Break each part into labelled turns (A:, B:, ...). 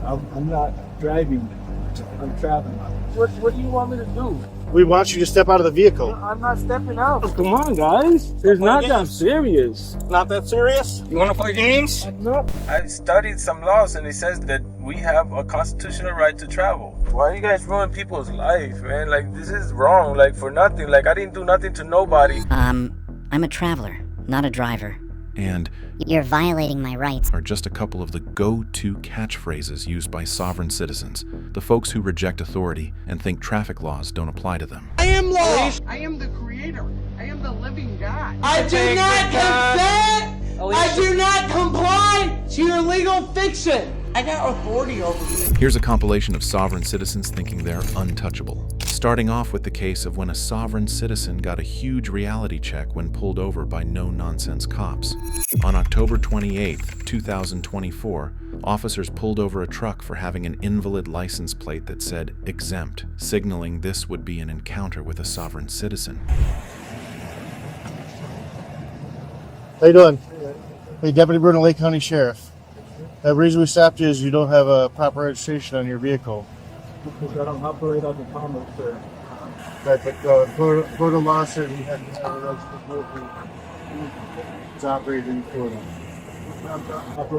A: I'm not driving. I'm traveling. What do you want me to do?
B: We want you to step out of the vehicle.
A: I'm not stepping out. Come on, guys. It's not that serious.
B: Not that serious?
C: You want to play games?
A: No.
C: I studied some laws and it says that we have a constitutional right to travel. Why are you guys ruining people's life, man? Like, this is wrong, like, for nothing. Like, I didn't do nothing to nobody.
D: I'm a traveler, not a driver.
E: And
D: You're violating my rights.
E: are just a couple of the go-to catchphrases used by sovereign citizens, the folks who reject authority and think traffic laws don't apply to them.
F: I am law.
G: I am the creator. I am the living God.
F: I do not consent. I do not comply to your legal fiction. I got authority over you.
E: Here's a compilation of sovereign citizens thinking they're untouchable. Starting off with the case of when a sovereign citizen got a huge reality check when pulled over by no-nonsense cops. On October 28, 2024, officers pulled over a truck for having an invalid license plate that said exempt, signaling this would be an encounter with a sovereign citizen.
B: How you doing? Hey, Deputy Bruno, Lake County Sheriff. The reason we stopped you is you don't have a proper registration on your vehicle.
A: Because I don't operate on the commerce, sir.
B: Right, but Florida law says you have to have a registered vehicle to operate in Florida.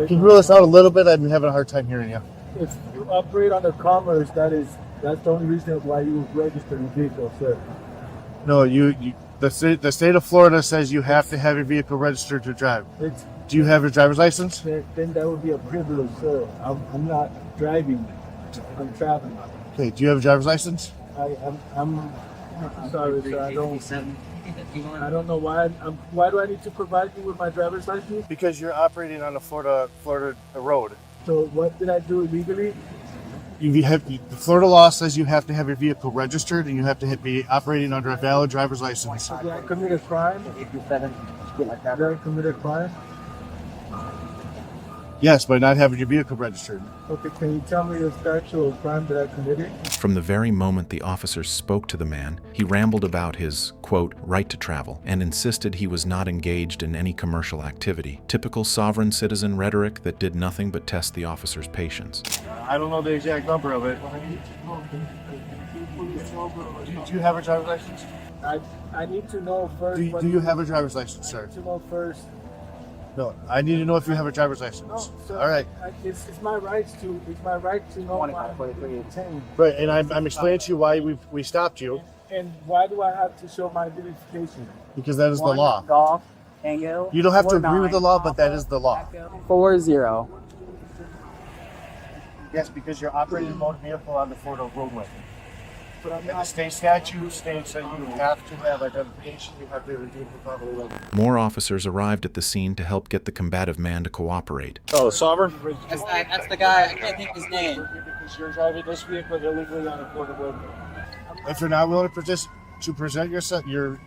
B: Can you rule this out a little bit? I've been having a hard time hearing you.
A: If you operate on the commerce, that's the only reason why you register your vehicle, sir.
B: No, the state of Florida says you have to have your vehicle registered to drive. Do you have your driver's license?
A: Then that would be a privilege, sir. I'm not driving. I'm traveling.
B: Okay, do you have a driver's license?
A: I'm sorry, sir. I don't know why. Why do I need to provide you with my driver's license?
B: Because you're operating on a Florida road.
A: So what did I do illegally?
B: The Florida law says you have to have your vehicle registered and you have to be operating under a valid driver's license.
A: Did I commit a crime? Did I commit a crime?
B: Yes, by not having your vehicle registered.
A: Okay, can you tell me the actual crime that I committed?
E: From the very moment the officers spoke to the man, he rambled about his, quote, right to travel, and insisted he was not engaged in any commercial activity. Typical sovereign citizen rhetoric that did nothing but test the officers' patience.
B: I don't know the exact number of it. Do you have a driver's license?
A: I need to know first.
B: Do you have a driver's license, sir?
A: I need to know first.
B: No, I need to know if you have a driver's license.
A: No, sir,
B: all right.
A: It's my right to know why I'm detained.
B: Right, and I'm explaining to you why we stopped you.
A: And why do I have to show my identification?
B: Because that is the law.
G: Golf, Tango.
B: You don't have to agree with the law, but that is the law.
G: 40.
B: Yes, because you're operating a motor vehicle on the Florida roadway.
A: But I'm
B: And the
A: not.
B: state statute states that you have to have identification, you have to redeem the property level.
E: More officers arrived at the scene to help get the combative man to cooperate.
B: Oh, sovereign?
G: That's the guy. I can't think of his name.
A: Because you're driving this vehicle illegally on a Florida road.
B: If you're not willing to present your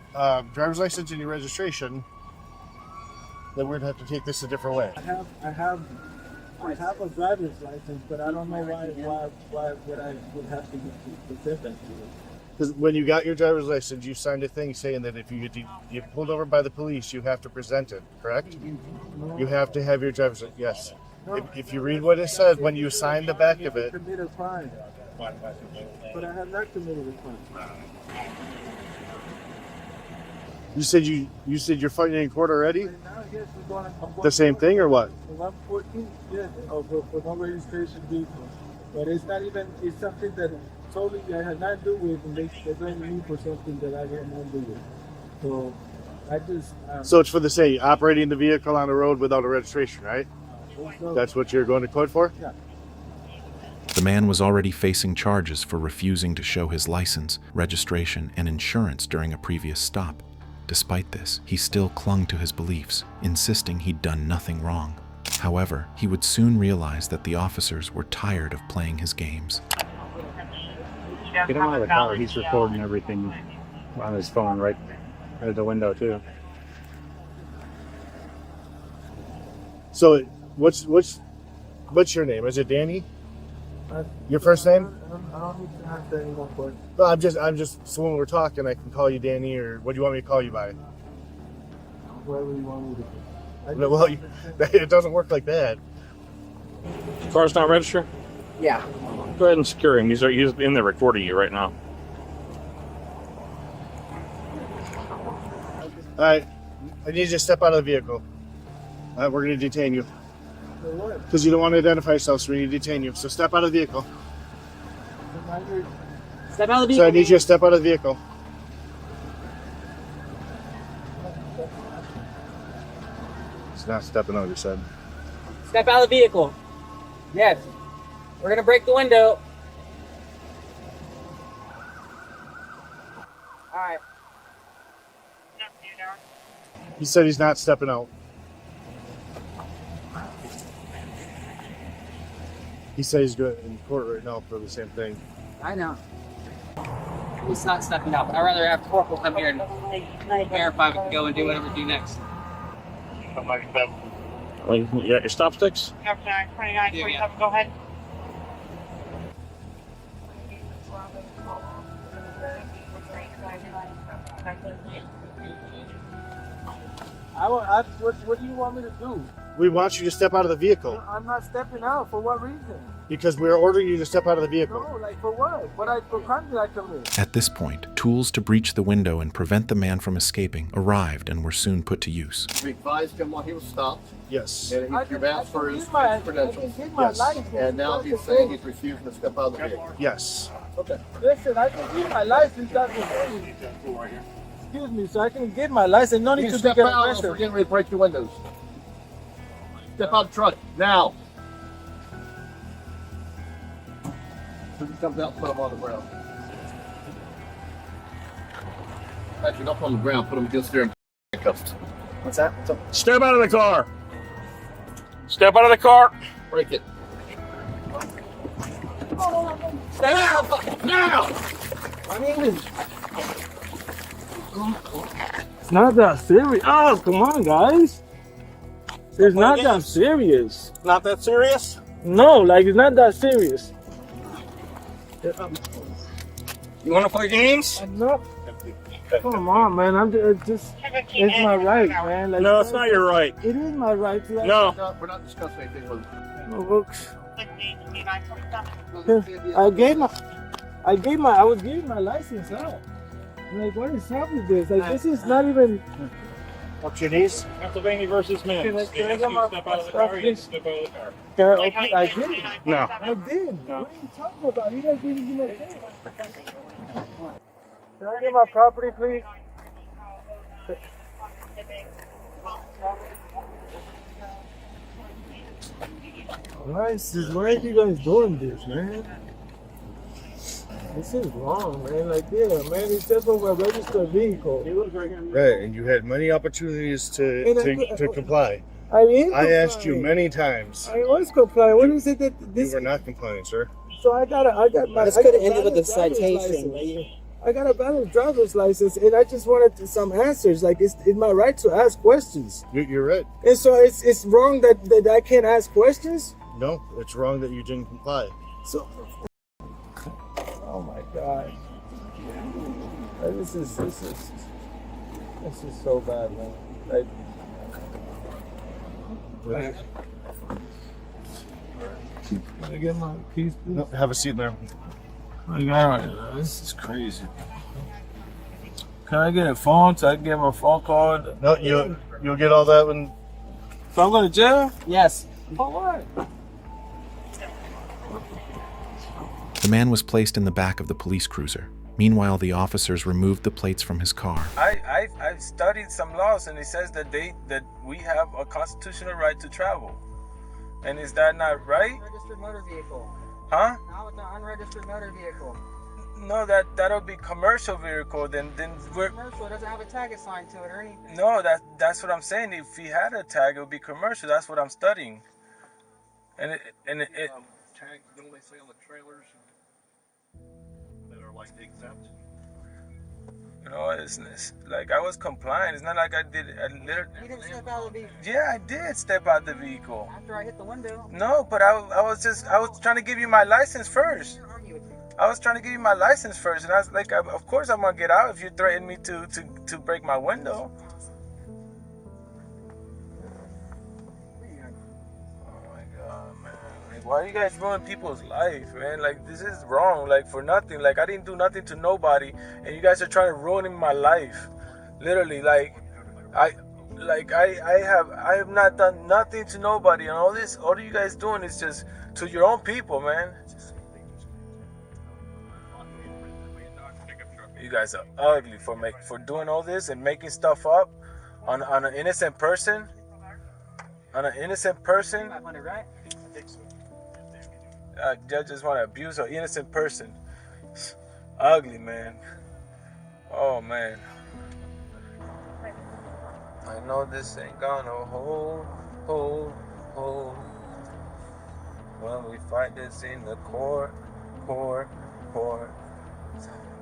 B: driver's license and your registration, then we're going to have to take this a different way.
A: I have a driver's license, but I don't know why would I would have to present that to you.
B: Because when you got your driver's license, you signed a thing saying that if you get pulled over by the police, you have to present it, correct? You have to have your driver's license, yes. If you read what it says, when you sign the back of it,
A: Commit a crime. But I have not committed a crime.
B: you said you're fighting in court already?
A: And now, yes, I'm going
B: The same thing or what?
A: Well, I'm 14, yes, for no registration vehicle. But it's not even, it's something that totally I had not to do with, and they're blaming me for something that I had not to do with. So, I just...
B: So it's for the same, operating the vehicle on the road without a registration, right? That's what you're going to court for?
A: Yeah.
E: The man was already facing charges for refusing to show his license, registration, and insurance during a previous stop. Despite this, he still clung to his beliefs, insisting he'd done nothing wrong. However, he would soon realize that the officers were tired of playing his games.
H: Get him out of the car. He's recording everything on his phone right at the window too.
B: So what's your name? Is it Danny? Your first name?
A: I don't need to answer any more questions.
B: No, I'm just so when we're talking, I can call you Danny, or what do you want me to call you by?
A: Whatever you want me to do.
B: Well, it doesn't work like that.
H: Car's not registered?
G: Yeah.
H: Go ahead and secure him. He's in there recording you right now.
B: All right, I need you to step out of the vehicle. All right, we're going to detain you.
A: For what?
B: Because you don't want to identify yourself, so we need to detain you. So step out of the vehicle.
G: Step out of the
B: So I
G: vehicle.
B: need you to step out of the vehicle. He's not stepping out, you said.
G: Step out of the vehicle. Yes. We're gonna break the window. All right.
B: He said he's not stepping out. He said he's going in court right now for the same thing.
G: I know. He's not stepping out. I'd rather have Corporal come here and verify we can go and do whatever we do next.
H: You got your stop sticks?
G: Yeah.
I: Go ahead.
A: What do you want me to do?
B: We want you to step out of the vehicle
A: I'm not stepping out. For what reason?
B: because we're ordering you to step out of the vehicle.
A: No, like for what? What crime did I commit?
E: At this point, tools to breach the window and prevent the man from escaping arrived and were soon put to use.
J: We advised him while he was stopped,
B: Yes.
J: and you've asked for his credentials.
B: Yes.
J: And now he's saying he's refusing to step out of the vehicle.
B: Yes.
J: Okay.
A: Listen, I can get my license. That's the thing. Excuse me, so I can get my license. No
J: You
A: need to
J: step
A: get
J: out, or we're
A: arrested.
J: getting ready to break your windows. Step out of the truck, now. So he comes out, put him on the ground. Actually, don't put him on the ground, put him against there and handcuffs.
A: What's that?
H: Step out of the car. Step out of the car.
J: Break it.
A: Stay out! Now! I mean, it's not that serious. Oh, come on, guys. It's not that serious.
H: Not that serious?
A: No, like it's not that serious.
H: You want to play games?
A: I'm not. Come on, man. I'm just. It's my right, man. Like,
H: No, it's not your right.
A: It is my right to.
H: No.
J: No, we're not discussing anything with him.
A: No, look. I was giving my license out. Like, what is up with this? Like, this is not even.
B: Up your knees.
H: Pennsylvania versus Mims.
A: Can I
H: Step
A: get
H: out
A: my
H: of the car.
A: stuff,
H: You
A: please?
H: step out of the car.
A: Okay, I did.
H: No.
A: I did.
H: No.
A: What are you talking about? You guys didn't give me a thing. Can I get my property, please? Why are you guys doing this, man? This is wrong, man. Like, yeah, man, it's just over a registered vehicle.
B: Right, and you had many opportunities to comply.
A: I mean,
B: I asked you many times.
A: I was complying. What is it that
B: You
A: this?
B: were not complying, sir.
A: So I got my.
G: This
A: I
G: could
A: got
G: have ended with a
A: valid driver's
G: citation.
A: license. I got a valid driver's license, and I just wanted some answers. Like, it's my right to ask questions.
B: You're right.
A: And so it's wrong that I can't ask questions.
B: No, it's wrong that you didn't comply.
A: So, oh my God, this is so bad, man. Like, can I get my keys, please?
B: No, have a seat there.
A: My God, this is crazy. Can I get a phone so I can get my phone card?
B: No, you'll get all that when.
A: So I'm going to jail?
G: Yes.
A: For what?
E: The man was placed in the back of the police cruiser. Meanwhile, the officers removed the plates from his car.
C: I've studied some laws, and it says that we have a constitutional right to travel. And is that not right?
G: Unregistered motor vehicle.
C: Huh?
G: Now it's an unregistered motor vehicle.
C: No, that'll be commercial vehicle. Then we're
G: Commercial, it doesn't have a tag assigned to it or anything.
C: no. That's what I'm saying. If he had a tag, it would be commercial. That's what I'm studying. And it
J: Tag, don't they say on the trailers that are like exempt?
C: you know, it's like I was complying. It's not like I did.
G: You didn't step out of the vehicle
C: Yeah, I did step out the vehicle.
G: after I hit the window.
C: No, but I was trying to give you my license first.
G: I didn't argue with you.
C: I was trying to give you my license first, and I was like, of course I'm gonna get out if you threaten me to break my window. Oh my God, man! Why are you guys ruining people's life, man? Like, this is wrong. Like, for nothing. Like, I didn't do nothing to nobody, and you guys are trying to ruin my life. Literally, like, I have not done nothing to nobody, and all you guys doing is just to your own people, man. You guys are ugly for doing all this and making stuff up on an innocent person. On an innocent person. Judges want to abuse an innocent person. It's ugly, man. Oh, man. I know this ain't gonna hold. When we fight this in the court.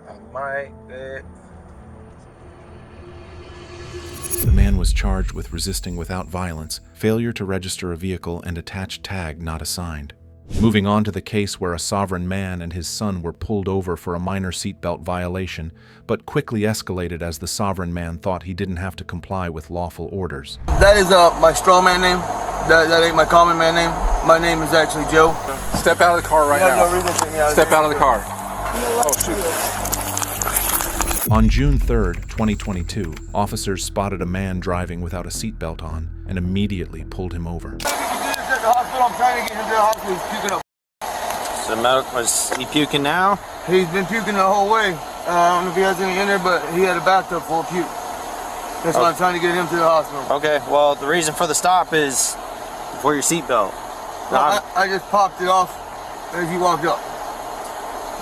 C: I might bet.
E: The man was charged with resisting without violence, failure to register a vehicle, and attached tag not assigned. Moving on to the case where a sovereign man and his son were pulled over for a minor seatbelt violation, but quickly escalated as the sovereign man thought he didn't have to comply with lawful orders.
F: That is my straw man name. That ain't my common man name. My name is actually Joe.
J: Step out of the car right now.
F: No reason to take me out.
J: Step out of the car. Oh, shoot.
E: On June 3rd, 2022, officers spotted a man driving without a seatbelt on and immediately pulled him over.
F: At the hospital, I'm trying to get him to the hospital. He's puking up.
K: So was he puking now?
F: He's been puking the whole way. I don't know if he has any in there, but he had a bathtub full of puke. That's why I'm trying to get him to the hospital.
K: Okay, well, the reason for the stop is for your seatbelt.
F: Well, I just popped it off as he walked up.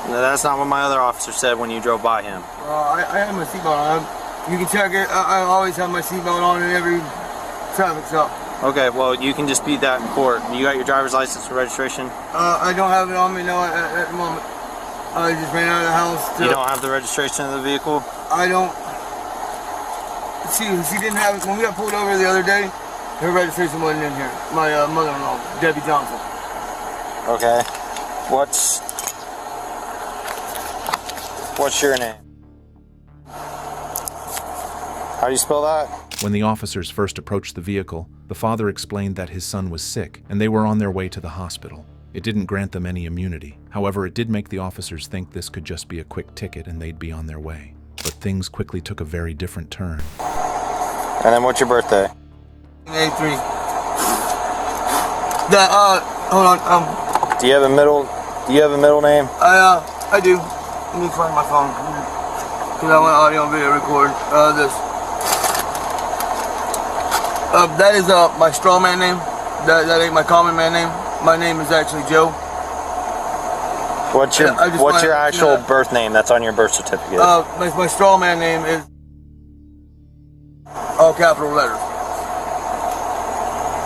K: No, that's not what my other officer said when you drove by him.
F: I had my seatbelt on. You can check it. I always have my seatbelt on in every traffic stop.
K: Okay, well, you can dispute that in court. You got your driver's license and registration?
F: I don't have it on me, no, at the moment. I just ran out of the house.
K: You don't have the registration of the vehicle?
F: I don't. She didn't have it. When we got pulled over the other day, her registration wasn't in here. My mother-in-law, Debbie Johnson.
K: Okay. What's your name? How do you spell that?
E: When the officers first approached the vehicle, the father explained that his son was sick and they were on their way to the hospital. It didn't grant them any immunity. However, it did make the officers think this could just be a quick ticket and they'd be on their way. But things quickly took a very different turn.
K: And then what's your birthday?
F: 83. Hold on.
K: Do you have a middle name?
F: I do. Let me find my phone. Because I want audio and video record this. That is my straw man name. That ain't my common man name. My name is actually Joe.
K: What's your actual birth name that's on your birth certificate?
F: My straw man name is all capital letters.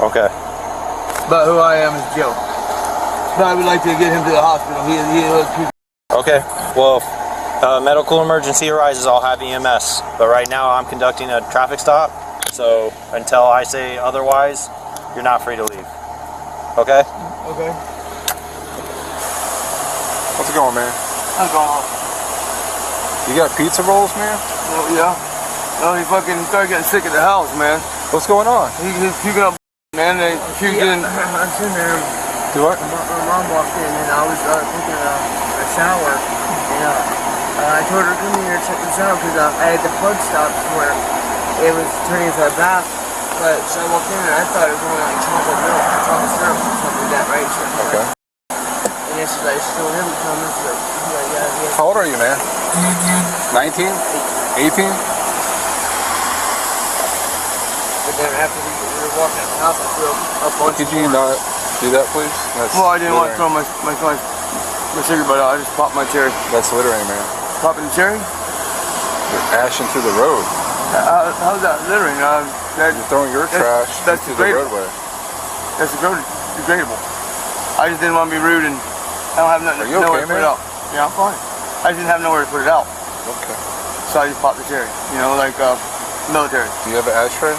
K: Okay.
F: But who I am is Joe. But I would like to get him to the hospital. He was.
K: Okay. Well, if medical emergency arises, I'll have EMS. But right now, I'm conducting a traffic stop. So until I say otherwise, you're not free to leave. Okay?
F: Okay.
J: How's it going, man?
F: How's it going?
J: You got pizza rolls, man?
F: Well, yeah. No, he started getting sick at the house, man.
J: What's going on?
F: He's puking up, man. They puked in.
I: I was in there.
J: Do what?
I: My mom walked in and I was taking a shower. And I told her, come here, check this out, because I had the plug stopped where it was turning into a bath. But so I walked in and I thought it was going like chocolate milk, chocolate syrup, or something like that, right? So,
J: Okay.
I: And then she's like, still him coming. She's like, yeah.
J: How old are you, man? 19? 18?
I: But then after we were walking out the house, I threw up on.
J: Could you not do that, please?
F: Well, I didn't want to throw my cigarette butt out. I just popped my cherry.
J: That's littering, man.
F: Popping the cherry?
J: You're ashing through the road.
F: How's that littering?
J: You're throwing your trash into the roadway.
F: That's degradable. I just didn't want to be rude and I don't have nothing.
J: Are you
F: nowhere
J: okay,
F: to put
J: man?
F: it out. Yeah, I'm fine. I just didn't have nowhere to put it out.
J: Okay.
F: So I just popped the cherry. You know, like military.
J: Do you have an ashtray?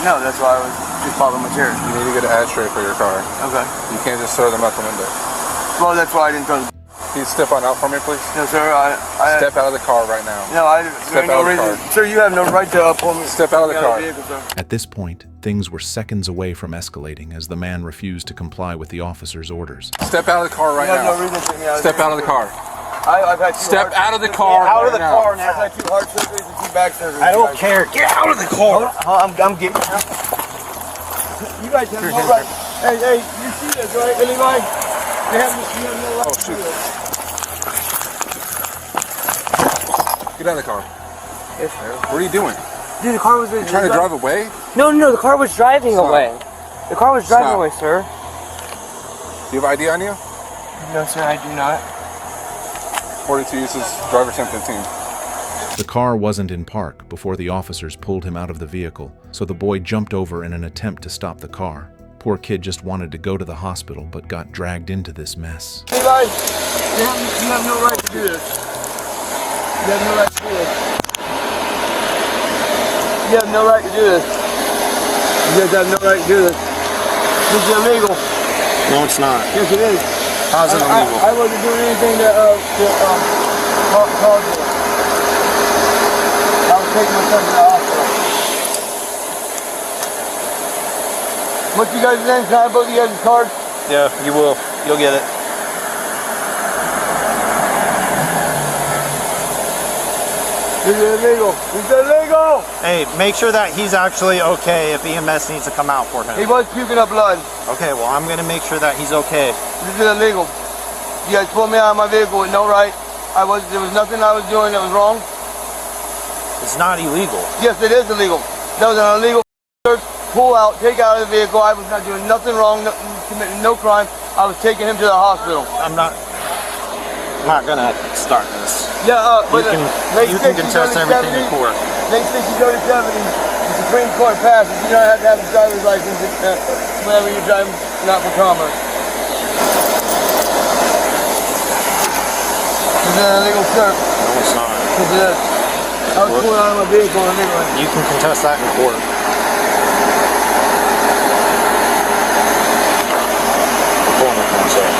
F: No, that's why I was just popping my cherry.
J: You need to get an ashtray for your car.
F: Okay.
J: You can't just throw them out the window.
F: Well, that's why I didn't throw them.
L: Can you step on out for me, please?
F: No, sir.
L: Step out of the car right now.
F: No,
L: Step out of the car.
F: Sir, you have no right to pull me.
L: Step out of the car.
E: At this point, things were seconds away from escalating as the man refused to comply with the officer's orders.
L: Step out of the car right now.
F: No reason to take me out of
L: Step out of the car.
F: I've had
L: Step out of the car.
F: Out of the
L: right
F: car now. I've had 2 heart surgeries and 2 back surgeries.
I: I don't care. Get out of the car.
F: I'm getting out. You guys have no right. Hey, you see this, right, Levi? You have no right.
L: Oh, shoot. Get out of the car.
I: Yes, sir.
L: What are you doing?
I: Dude, the car was...
L: You're trying to drive away?
I: No, the car was driving away. The car was driving away, sir.
L: Do you have ID on you?
I: No, sir, I do not.
L: 42 uses driver 1015.
E: The car wasn't in park before the officers pulled him out of the vehicle, so the boy jumped over in an attempt to stop the car. Poor kid just wanted to go to the hospital, but got dragged into this mess.
F: Levi, you have no right to do this. You have no right to do this. You have no right to do this. You guys have no right to do this. This is illegal.
K: No, it's not.
F: Yes, it is.
K: How's it illegal?
F: I wasn't doing anything to cause it. I was taking my son to the hospital. What's you guys' name? Can I have both of you guys' cards?
K: Yeah, you will. You'll get it.
F: This is illegal. This is illegal.
K: Hey, make sure that he's actually okay if EMS needs to come out for him.
F: He was puking up blood.
K: Okay, well, I'm going to make sure that he's okay.
F: This is illegal. You guys pulled me out of my vehicle with no right. There was nothing I was doing that was wrong.
K: It's not illegal.
F: Yes, it is illegal. That was an illegal search, pull out, take out of the vehicle. I was not doing nothing wrong, committing no crime. I was taking him to the hospital.
K: I'm not gonna start this.
F: Yeah, but
K: you can contest everything in court.
F: Late 60s, early 70s, the Supreme Court passed that you don't have to have a driver's license whenever you're driving, not for commerce. This is an illegal search.
K: No, it's not.
F: This is. I was pulling out of my vehicle illegally.
K: You can contest that in court. Pulling the console.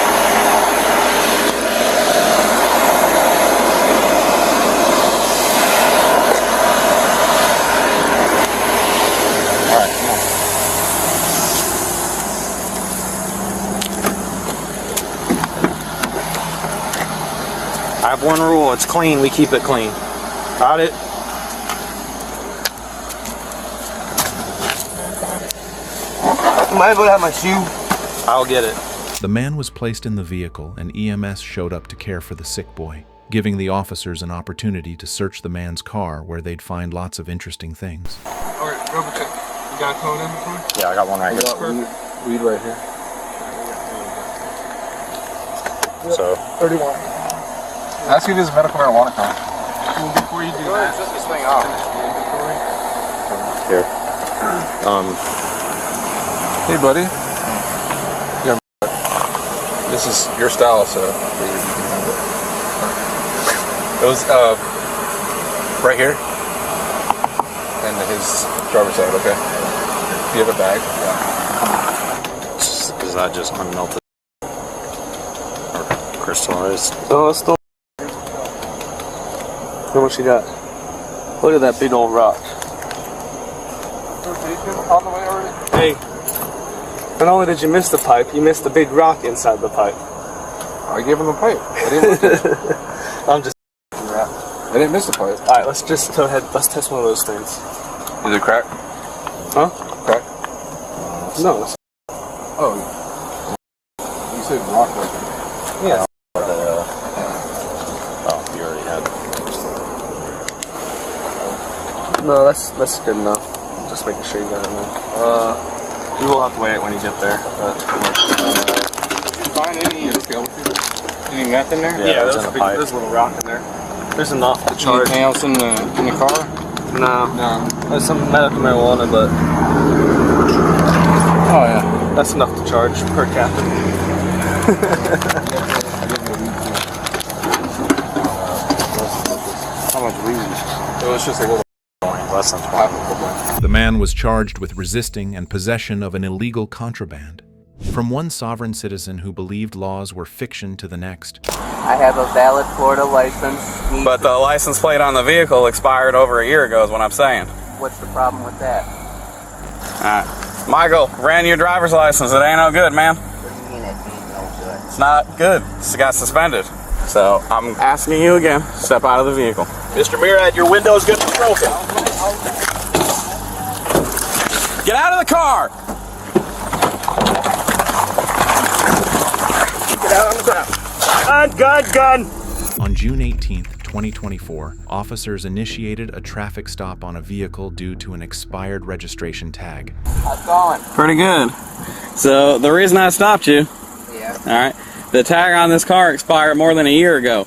K: I have one rule, it's clean, we keep it clean. Got it?
F: Am I able to have my shoe?
K: I'll get it.
E: The man was placed in the vehicle and EMS showed up to care for the sick boy, giving the officers an opportunity to search the man's car where they'd find lots of interesting things.
L: Alright, rubber check. You got a code inventory?
K: Yeah, I got one right here.
L: Weed right here.
K: So
L: 31. Ask if there's a medical marijuana card.
J: Before you do that,
K: Set this thing off. Here.
L: Hey, buddy. Yeah, this is your style, so it was right here, and his driver's side. Okay. Do you have a bag? Yeah.
K: Is that just unmelted or crystallized?
I: Oh, it's still. How much you got? Look at that big old rock.
L: On the way already?
I: Hey, not only did you miss the pipe, you missed the big rock inside the pipe.
L: I gave him the pipe. I didn't.
I: I'm just.
L: I didn't miss the pipe.
I: All right, let's just go ahead. Let's test one of those things.
L: Is it crack?
I: Huh?
L: Crack?
I: No.
L: Oh. You said rock right there.
I: Yeah.
K: Oh, you already had.
I: No, that's good enough. Just making sure you got it in there. You will have to weigh it when you get there. But,
L: Did you find any meth in there?
I: yeah,
K: there's a pipe.
I: there's a little rock in there. There's enough to charge.
L: Anything else in the car?
I: No.
L: No.
I: There's some medical marijuana, but
L: Oh yeah.
I: that's enough to charge per capita.
L: How much weed? It was just a little.
K: Less than 5.
E: The man was charged with resisting and possession of an illegal contraband. From one sovereign citizen who believed laws were fiction to the next,
I: I have a valid Florida license.
M: But the license plate on the vehicle expired over a year ago is what I'm saying.
I: What's the problem with that?
M: Michael, ran your driver's license. It ain't no good, man.
I: What do you mean it ain't no good?
M: It's not good. It's got suspended. So I'm asking you again, step out of the vehicle.
J: Mr. Murad, your window's gonna be broken.
M: Get out of the car!
J: Get out on the ground. Gun!
E: On June 18th, 2024, officers initiated a traffic stop on a vehicle due to an expired registration tag.
I: How's it going?
M: Pretty good. So the reason I stopped you,
I: Yeah.
M: alright, the tag on this car expired more than a year ago.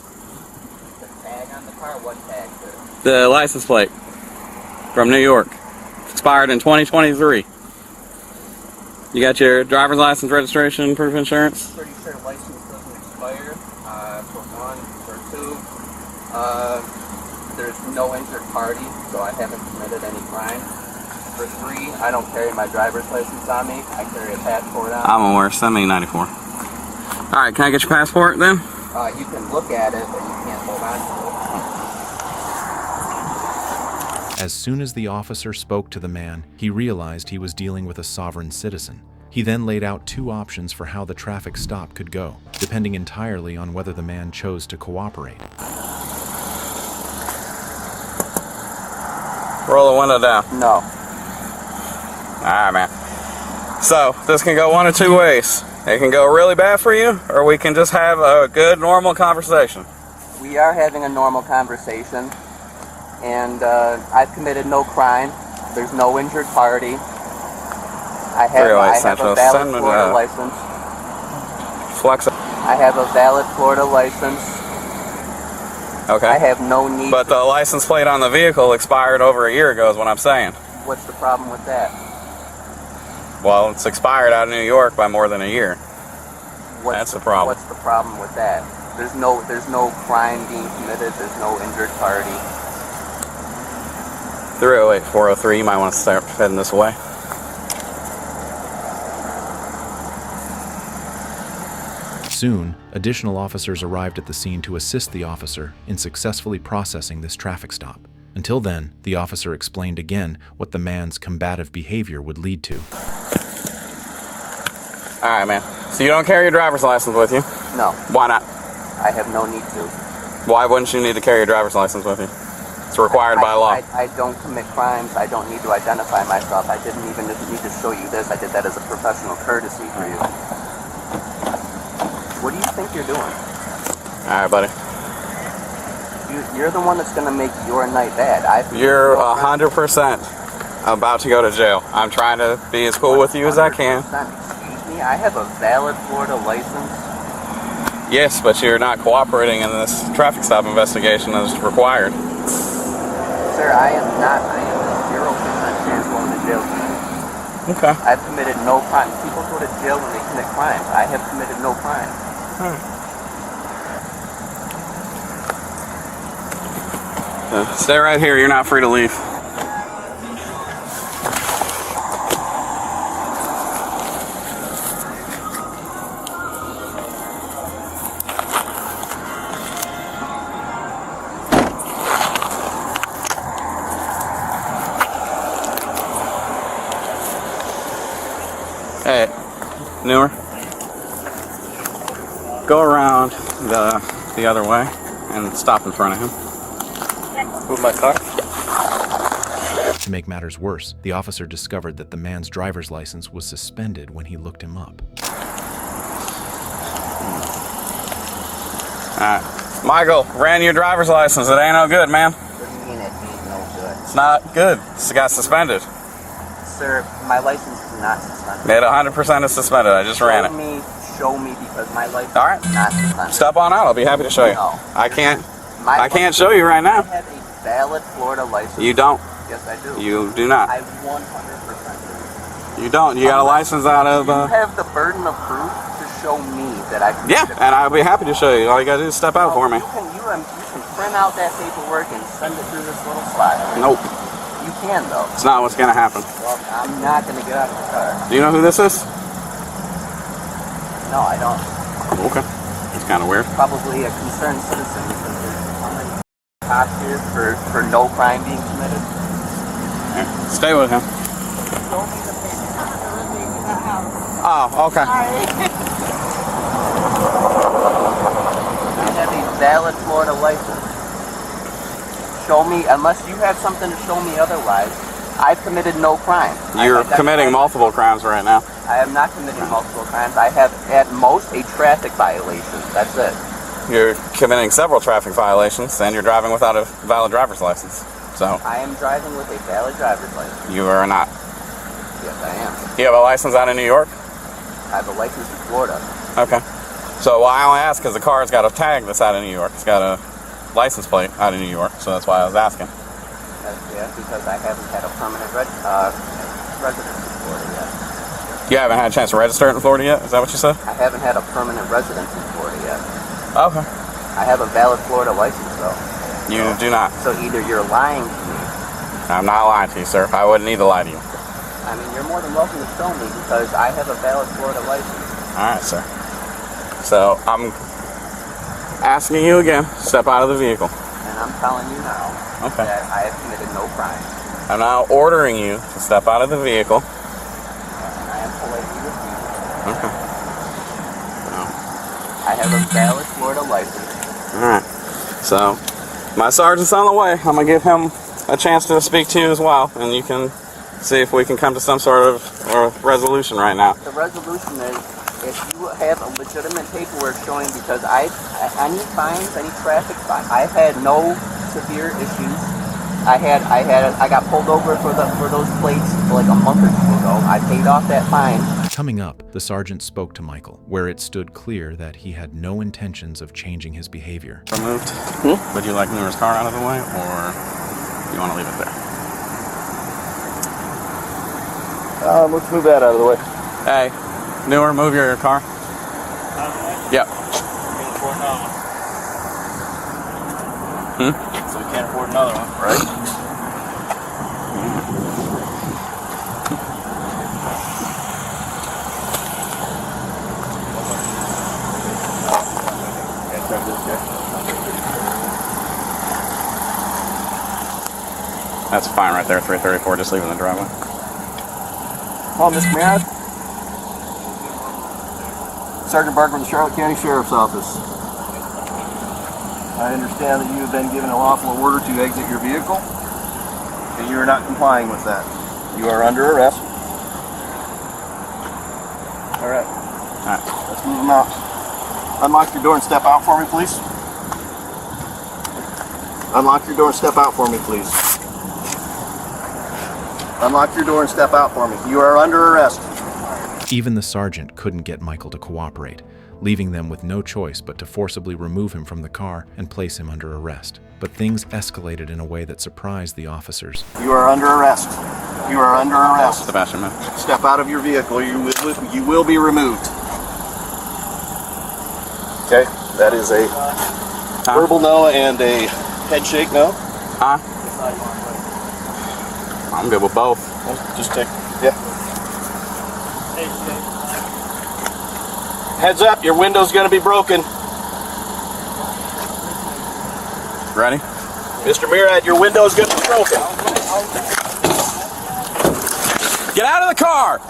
I: The tag on the car? What tag, sir?
M: The license plate from New York. Expired in 2023. You got your driver's license, registration, proof of insurance?
I: Pretty sure license doesn't expire, for one. For two, there's no injured party, so I haven't committed any crime. For three, I don't carry my driver's license on me. I carry a passport on me.
M: I'm aware. Send me 94. Alright, can I get your passport then?
I: You can look at it, but you can't hold on to it.
E: As soon as the officer spoke to the man, he realized he was dealing with a sovereign citizen. He then laid out two options for how the traffic stop could go, depending entirely on whether the man chose to cooperate.
M: Roll the window down.
I: No.
M: Alright, man. So, this can go one of two ways. It can go really bad for you, or we can just have a good, normal conversation.
I: We are having a normal conversation, and I've committed no crime. There's no injured party. I have a valid Florida license.
M: Flex it.
I: I have a valid Florida license.
M: Okay.
I: I have no need.
M: But the license plate on the vehicle expired over a year ago is what I'm saying.
I: What's the problem with that?
M: Well, it's expired out of New York by more than a year. That's the problem.
I: What's the problem with that? There's no crime being committed. There's no injured party.
M: 308-403, you might want to start heading this way.
E: Soon, additional officers arrived at the scene to assist the officer in successfully processing this traffic stop. Until then, the officer explained again what the man's combative behavior would lead to.
M: Alright, man. So you don't carry your driver's license with you?
I: No.
M: Why not?
I: I have no need to.
M: Why wouldn't you need to carry your driver's license with you? It's required by law.
I: I don't commit crimes. I don't need to identify myself. I didn't even need to show you this. I did that as a professional courtesy for you. What do you think you're doing?
M: Alright, buddy.
I: You're the one that's going to make your night bad.
M: You're 100% about to go to jail. I'm trying to be as cool with you as I can.
I: Excuse me, I have a valid Florida license.
M: Yes, but you're not cooperating in this traffic stop investigation as required.
I: Sir, I am not. I am a 0% chance going to jail tonight.
M: Okay.
I: I've committed no crime. People go to jail when they commit crimes. I have committed no crime.
M: Stay right here. You're not free to leave. Hey, newer. Go around the other way and stop in front of him. Move my car.
E: To make matters worse, the officer discovered that the man's driver's license was suspended when he looked him up.
M: Michael, ran your driver's license. It ain't no good, man.
I: What do you mean it ain't no good?
M: It's not good. It's got suspended.
I: Sir, my license is not suspended.
M: It 100% is suspended. I just ran it.
I: Show me because my license
M: All right.
I: is not suspended.
M: Step on out. I'll be happy to show you.
I: No.
M: I can't show you right now.
I: I have a valid Florida license.
M: You don't.
I: Yes, I do.
M: You do not.
I: I 100% do.
M: You don't. You got a license out of...
I: You have the burden of proof to show me that I can...
M: Yeah, and I'll be happy to show you. All you got to do is step out for me.
I: You can print out that paperwork and send it through this little slot.
M: Nope.
I: You can, though.
M: It's not what's going to happen.
I: Well, I'm not going to get out of the car.
M: Do you know who this is?
I: No, I don't.
M: Okay. It's kind of weird.
I: Probably a concerned citizen because there's how many cops here for no crime being committed.
M: Here, stay with him. Oh, okay.
I: I have a valid Florida license. Show me, unless you have something to show me otherwise, I've committed no crime.
M: You're committing multiple crimes right now.
I: I am not committing multiple crimes. I have at most a traffic violation. That's it.
M: You're committing several traffic violations, and you're driving without a valid driver's license. So
I: I am driving with a valid driver's license.
M: you are not.
I: Yes, I am.
M: You have a license out in New York?
I: I have a license in Florida.
M: Okay. So why I only ask because the car's got a tag that's out of New York. It's got a license plate out of New York, so that's why I was asking.
I: Yeah, because I haven't had a permanent residence in Florida yet.
M: You haven't had a chance to register it in Florida yet? Is that what you said?
I: I haven't had a permanent residence in Florida yet.
M: Okay.
I: I have a valid Florida license, though.
M: You do not.
I: So either you're lying to me.
M: I'm not lying to you, sir. I wouldn't need to lie to you.
I: I mean, you're more than welcome to show me because I have a valid Florida license.
M: All right, sir. So I'm asking you again, step out of the vehicle.
I: And I'm telling you now that I have committed no crime.
M: I'm now ordering you to step out of the vehicle.
I: And I am politely refusing.
M: Okay.
I: I have a valid Florida license.
M: All right. So my sergeant's on the way. I'm going to give him a chance to speak to you as well, and you can see if we can come to some sort of resolution right now.
I: The resolution is if you have a legitimate paperwork showing, because any fines, any traffic fines, I've had no severe issues. I got pulled over for those plates like a month or two ago. I paid off that fine.
E: Coming up, the sergeant spoke to Michael, where it stood clear that he had no intentions of changing his behavior.
M: Removed? Would you like to move his car out of the way, or you want to leave it there?
L: Let's move that out of the way.
M: Hey, Newer, move your car. Yep.
L: So we can't afford another one, right?
M: That's fine right there, 334, just leave it in the driveway.
F: Hello, Mr. Merritt. Sergeant Barker from the Charlotte County Sheriff's Office. I understand that you have been given a lawful order to exit your vehicle, and you are not complying with that. You are under arrest. All right. Let's move them out. Unlock your door and step out for me, please. Unlock your door and step out for me, please. Unlock your door and step out for me. You are under arrest.
E: Even the sergeant couldn't get Michael to cooperate, leaving them with no choice but to forcibly remove him from the car and place him under arrest. But things escalated in a way that surprised the officers.
F: You are under arrest. You are under arrest.
M: Sebastian, man.
F: Step out of your vehicle. You will be removed. Okay, that is a verbal no and a head shake no.
M: Huh? I'm good with both.
F: Just take, yeah. Heads up, your window's gonna be broken.
M: Ready?
F: Mr. Murad, your window's gonna be broken.
M: Get out of the car!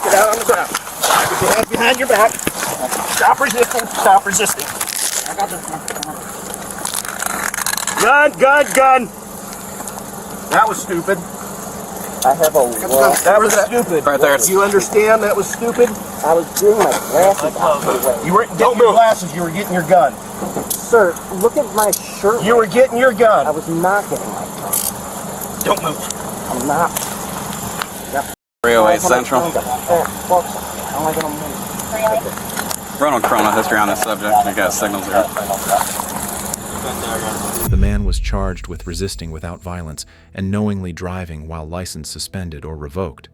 F: Get out on the ground. Put your hands behind your back. Stop resisting, stop resisting. I got this one. Gun. That was stupid.
I: I have a wall.
F: That was stupid.
M: Right there.
F: You understand that was stupid?
I: I was getting my glasses out of the way.
F: You weren't getting your glasses, you were getting your gun.
I: Sir, look at my shirt.
F: You were getting your gun.
I: I was not getting my gun.
F: Don't move.
I: I'm not.
M: 308 Central.
I: How am I gonna move?
M: Run on chrono history on this subject. You got signals here.
E: The man was charged with resisting without violence and knowingly driving while license suspended or revoked.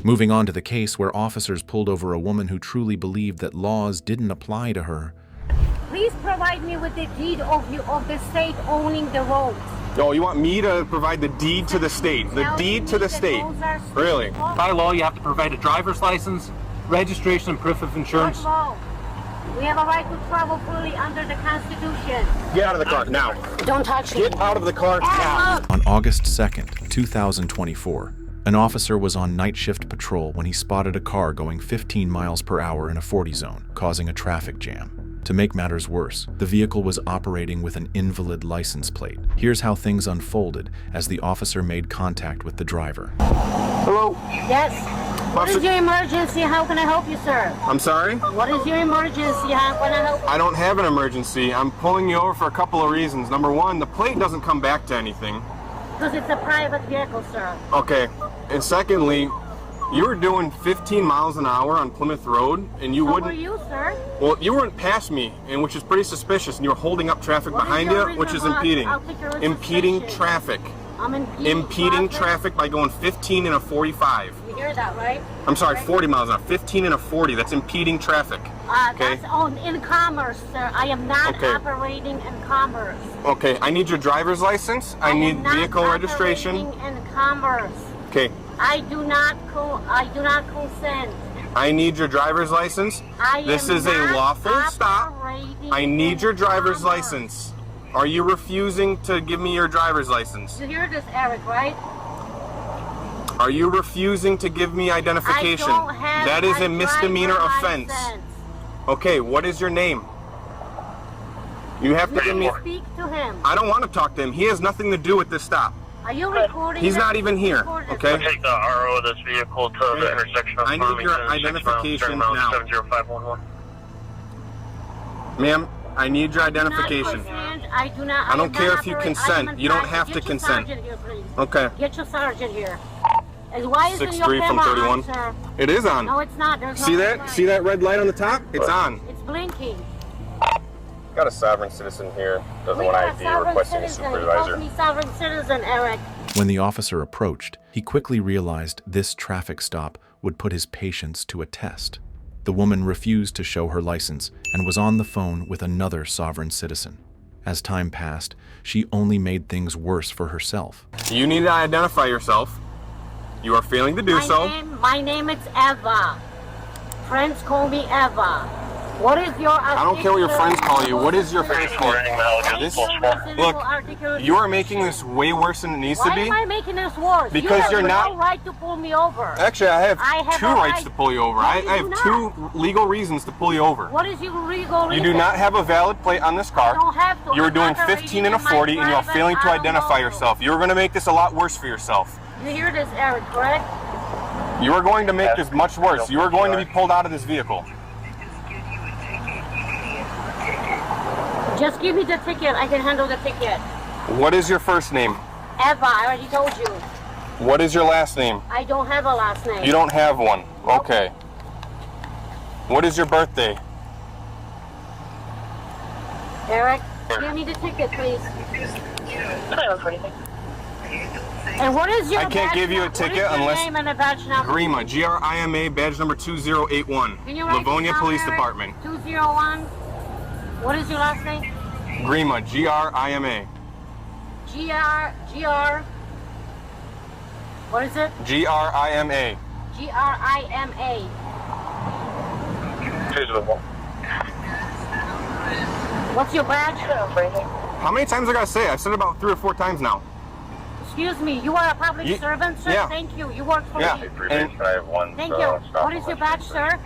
E: Moving on to the case where officers pulled over a woman who truly believed that laws didn't apply to her.
N: Please provide me with the deed of the state owning the road.
L: Oh, you want me to provide the deed to the state? The deed to the state? Really?
O: By law, you have to provide a driver's license, registration and proof of insurance.
N: First of all, we have a right to travel fully under the Constitution.
O: Get out of the car now.
N: Don't touch me.
O: Get out of the car now.
E: On August 2nd, 2024, an officer was on night shift patrol when he spotted a car going 15 miles per hour in a 40 zone, causing a traffic jam. To make matters worse, the vehicle was operating with an invalid license plate. Here's how things unfolded as the officer made contact with the driver.
O: Hello?
N: Yes. What is your emergency? How can I help you, sir?
O: I'm sorry?
N: What is your emergency? How can I help you?
O: I don't have an emergency. I'm pulling you over for a couple of reasons. Number one, the plate doesn't come back to anything.
N: Because it's a private vehicle, sir.
O: Okay. And secondly, you were doing 15 miles an hour on Plymouth Road, and you wouldn't...
N: Who are you, sir?
O: Well, you weren't past me, and which is pretty suspicious, and you were holding up traffic behind you, which is impeding. Impeding traffic.
N: I'm
O: impeding traffic by going 15 and a 45.
N: You hear that, right?
O: I'm sorry, 40 miles an hour. 15 and a 40. That's impeding traffic. Okay.
N: That's in commerce, sir. I am not operating in commerce.
O: Okay. I need your driver's license. I need vehicle registration.
N: In commerce.
O: Okay.
N: I do not consent.
O: I need your driver's license. This is a lawful stop. I need your driver's license. Are you refusing to give me your driver's license?
N: You hear this, Eric, right?
O: Are you refusing to give me identification?
N: I don't have
O: that is a misdemeanor offense.
N: License.
O: Okay, what is your name? You have to give me...
N: Speak to him.
O: I don't want to talk to him. He has nothing to do with this stop.
N: Are you recording?
O: He's not even here, okay?
P: Take the RO of this vehicle to the intersection of
O: I need your identification now.
P: 70511.
O: Ma'am, I need your identification.
N: I do not.
O: I don't care if you consent. You don't have to consent. Okay.
N: Get your sergeant here. And why isn't your
O: 6-3 from
N: camera
O: 31.
N: on, sir?
O: It is on.
N: No, it's not. There's
O: See
N: no
O: that?
N: light.
O: See that red light on the top? It's on.
N: It's blinking.
L: Got a sovereign citizen here. Doesn't
N: We
L: want
N: got a
L: ID.
N: sovereign
L: Requesting a
N: citizen. He
L: supervisor.
N: calls me sovereign citizen, Eric.
E: When the officer approached, he quickly realized this traffic stop would put his patience to a test. The woman refused to show her license and was on the phone with another sovereign citizen. As time passed, she only made things worse for herself.
O: You need to identify yourself. You are failing to do so.
N: My name is Eva. Friends call me Eva. What is your...
O: I don't care what your friends call you. What is your first name? Look, you are making this way worse than it needs to
N: Why
O: be.
N: am I making this worse?
O: Because
N: you
O: you're
N: have
O: not...
N: no right to pull me over.
O: Actually, I have two
N: a
O: rights
N: right.
O: to pull you over.
N: No,
O: I
N: you
O: have
N: do
O: two legal reasons to pull you over.
N: What is your legal reason?
O: You do not have a valid plate on this car.
N: I don't have to.
O: You are
N: I'm
O: doing
N: operating
O: 15 and a
N: in my
O: 40, and you are
N: private
O: failing to
N: automobile.
O: identify yourself. You are going to make this a lot worse for yourself.
N: You hear this, Eric, correct?
O: You are going to make this much worse. You are going to be pulled out of this vehicle.
N: Just give me the ticket. I can handle the ticket.
O: What is your first name?
N: Eva, I already told you.
O: What is your last name?
N: I don't have a last name.
O: You don't have one. Okay. What is your birthday?
N: Eric, give me the ticket, please. And what is your
O: I can't
N: badge
O: give you a
N: number?
O: ticket
N: What is your
O: unless...
N: name and a badge number?
O: Grima, Grima, badge number 2081.
N: Can you write
O: Livonia
N: this down,
O: Police
N: Eric?
O: Department.
N: 201. What is your last name?
O: Grima, Grima.
N: GR. What is it?
O: Grima.
N: GRIMA. What's your badge?
O: How many times I gotta say it? I've said it about 3 or 4 times now.
N: Excuse me, you are a public servant, sir?
O: Yeah.
N: Thank you. You work for
O: Yeah.
N: me.
O: And
L: I have one.
N: Thank you. What is your badge, sir?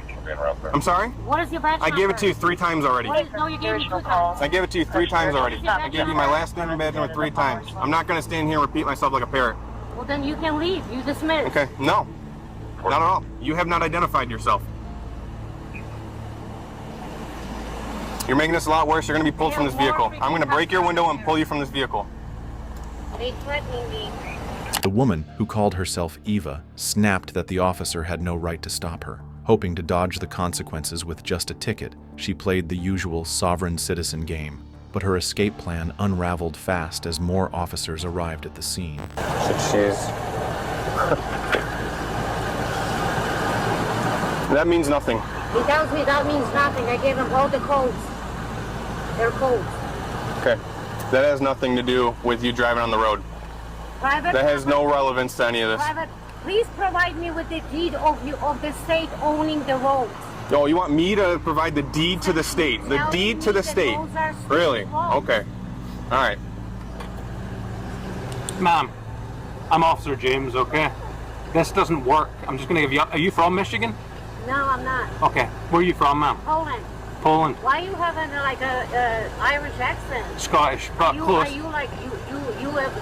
O: I'm sorry?
N: What is your badge
O: I
N: number?
O: gave it to you 3 times already.
N: No, you gave me 2 times.
O: I gave it to you 3 times already. I gave you my last name and badge number 3 times. I'm not gonna stand here and repeat myself like a parrot.
N: Well, then you can leave. You dismiss.
O: Okay, no. Not at all. You have not identified yourself. You're making this a lot worse. You're gonna be pulled from this vehicle. I'm gonna break your window and pull you from this vehicle.
N: They threatening me.
E: The woman, who called herself Eva, snapped that the officer had no right to stop her. Hoping to dodge the consequences with just a ticket, she played the usual sovereign citizen game. But her escape plan unraveled fast as more officers arrived at the scene.
O: That means nothing.
N: He tells me that means nothing. I gave him all the codes. They're codes.
O: Okay. That has nothing to do with you driving on the road.
N: Private.
O: That has no relevance to any of this.
N: Private Please provide me with the deed of the state owning the roads.
O: No, you want me to provide the deed to the state? The deed to the state? Really? Okay. All right.
H: Ma'am, I'm Officer James, okay? This doesn't work. I'm just gonna give you... Are you from Michigan?
N: No, I'm not.
H: Okay. Where are you from, ma'am?
N: Poland.
H: Poland.
N: Why you having like a Irish accent?
H: Scottish, but close.
N: Are you like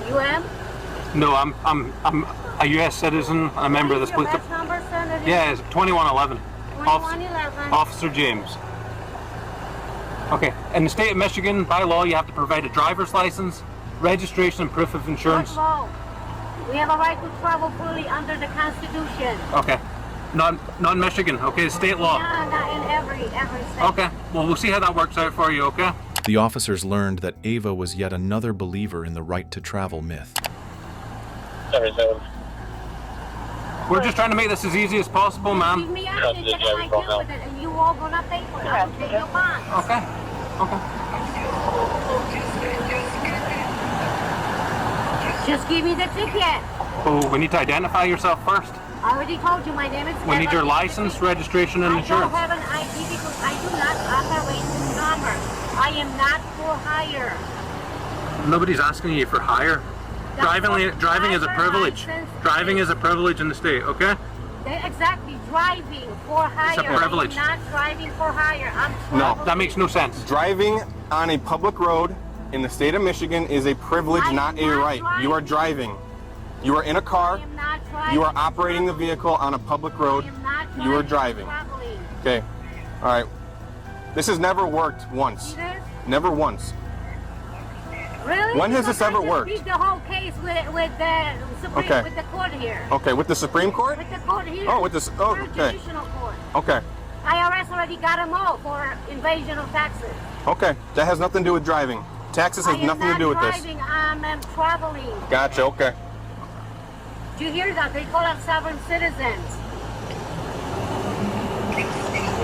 N: UM?
H: No, I'm a U.S. citizen, a member of this police.
N: What number, Senator?
H: Yeah, it's 2111.
N: 2111.
H: Officer James. Okay. In the state of Michigan, by law, you have to provide a driver's license, registration, and proof of insurance.
N: What law? We have a right to travel fully under the Constitution.
H: Okay. Not Michigan. Okay, state law.
N: Yeah, not in every state.
H: Okay. Well, we'll see how that works out for you. Okay. The officers learned that Ava was yet another believer in the right to travel myth. We're just trying to make this as easy as possible, ma'am.
N: Give me anything, check my bill with it, and you all gonna pay for it. I'll take your bonds.
H: Okay. Okay.
N: Just give me the ticket.
H: Oh, we need to identify yourself first.
N: I already told you my name is.
H: We need your license, registration, and insurance.
N: I don't have an ID because I do not operate in commerce. I am not for hire.
H: Nobody's asking you for hire. Driving is a privilege. Driving is a privilege in the state, okay?
N: Exactly, driving for hire.
H: It's a privilege.
N: I'm not driving for hire. I'm
H: No, that makes no sense.
O: Driving on a public road in the state of Michigan is a privilege, not a right. You are driving. You are in a car. You are operating the vehicle on a public road. You are driving. Okay. All right. This has never worked once. Never once.
N: Really?
O: When has this ever worked?
N: Beat the whole case with the Supreme, with the court here.
O: Okay, with the Supreme Court?
N: With the court here.
O: Oh, with this. Oh, okay.
N: Judicial court.
O: Okay.
N: IRS already got them all for invasion of taxes.
O: Okay, that has nothing to do with driving. Taxes has nothing to do with this.
N: I'm traveling.
O: Gotcha. Okay.
N: Do you hear that? They call us sovereign citizens.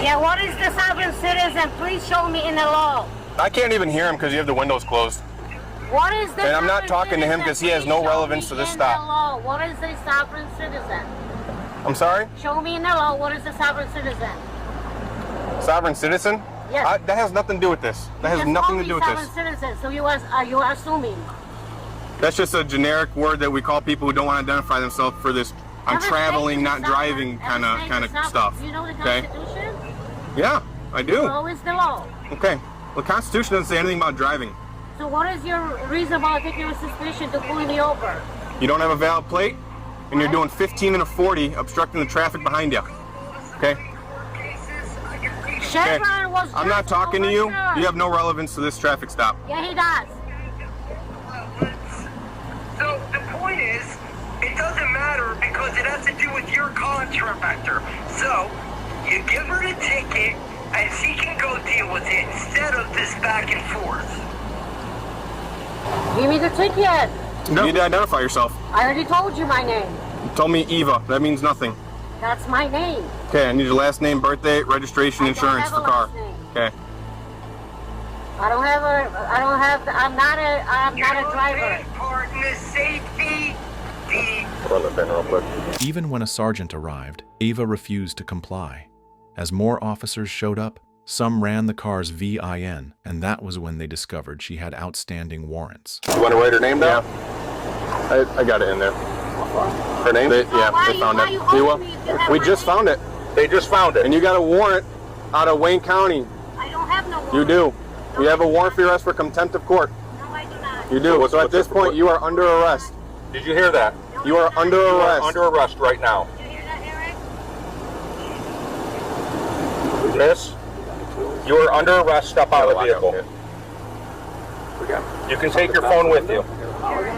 N: Yeah, what is the sovereign citizen? Please show me in the law.
O: I can't even hear him because you have the windows closed.
N: What is the
O: And I'm not talking to him because he has no relevance to this stop.
N: Law. What is the sovereign citizen?
O: I'm sorry?
N: Show me in the law what is the sovereign citizen.
O: Sovereign citizen?
N: Yes.
O: That has nothing to do with this. That has nothing to do with this.
N: Sovereign citizen. So you are assuming.
O: That's just a generic word that we call people who don't want to identify themselves for this I'm traveling, not driving kind of stuff.
N: You know the
O: Okay?
N: Constitution?
O: Yeah, I do.
N: The law is the law.
O: Okay. The Constitution doesn't say anything about driving.
N: So what is your reasonable taking suspicion to pull me over?
O: You don't have a valid plate, and you're doing 15 and a 40, obstructing the traffic behind you. Okay?
N: Chevron was
O: I'm not talking to you. You have no relevance to this traffic stop.
N: Yeah, he does.
Q: So the point is, it doesn't matter because it has to do with your contractor. So you give her the ticket, and she can go deal with it instead of this back and forth.
N: Give me the ticket.
O: You need to identify yourself.
N: I already told you my name.
O: You told me Eva. That means nothing.
N: That's my name.
O: Okay, I need your last name, birthday, registration, insurance for car. Okay.
N: I'm not a driver.
Q: Partner safety.
E: Even when a sergeant arrived, Ava refused to comply. As more officers showed up, some ran the car's VIN, and that was when they discovered she had outstanding warrants.
O: You want to write her name down? Yeah. I got it in there. Her name? They found it. We just found it. They just found it. And you got a warrant out of Wayne County.
N: I don't have no warrant.
O: You do. You have a warrant for your arrest for contempt of court.
N: No, I do not.
O: You do. So at this point, you are under arrest.
R: Did you hear that?
O: You are under arrest.
R: Under arrest right now.
N: Did you hear that, Eric?
R: Miss, you are under arrest. Step out of the vehicle. You can take your phone with you.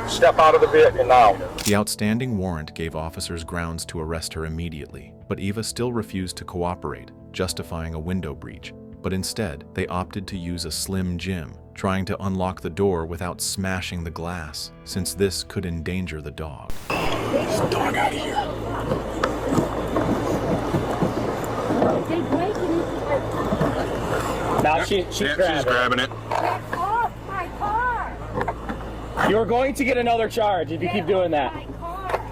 R: Step out of the vehicle now.
E: The outstanding warrant gave officers grounds to arrest her immediately, but Eva still refused to cooperate, justifying a window breach. But instead, they opted to use a slim Jim, trying to unlock the door without smashing the glass, since this could endanger the dog.
R: Get the dog out of here.
S: Now she's
O: grabbing it.
N: Get off my car!
S: You're going to get another charge if you keep doing that.
N: My car.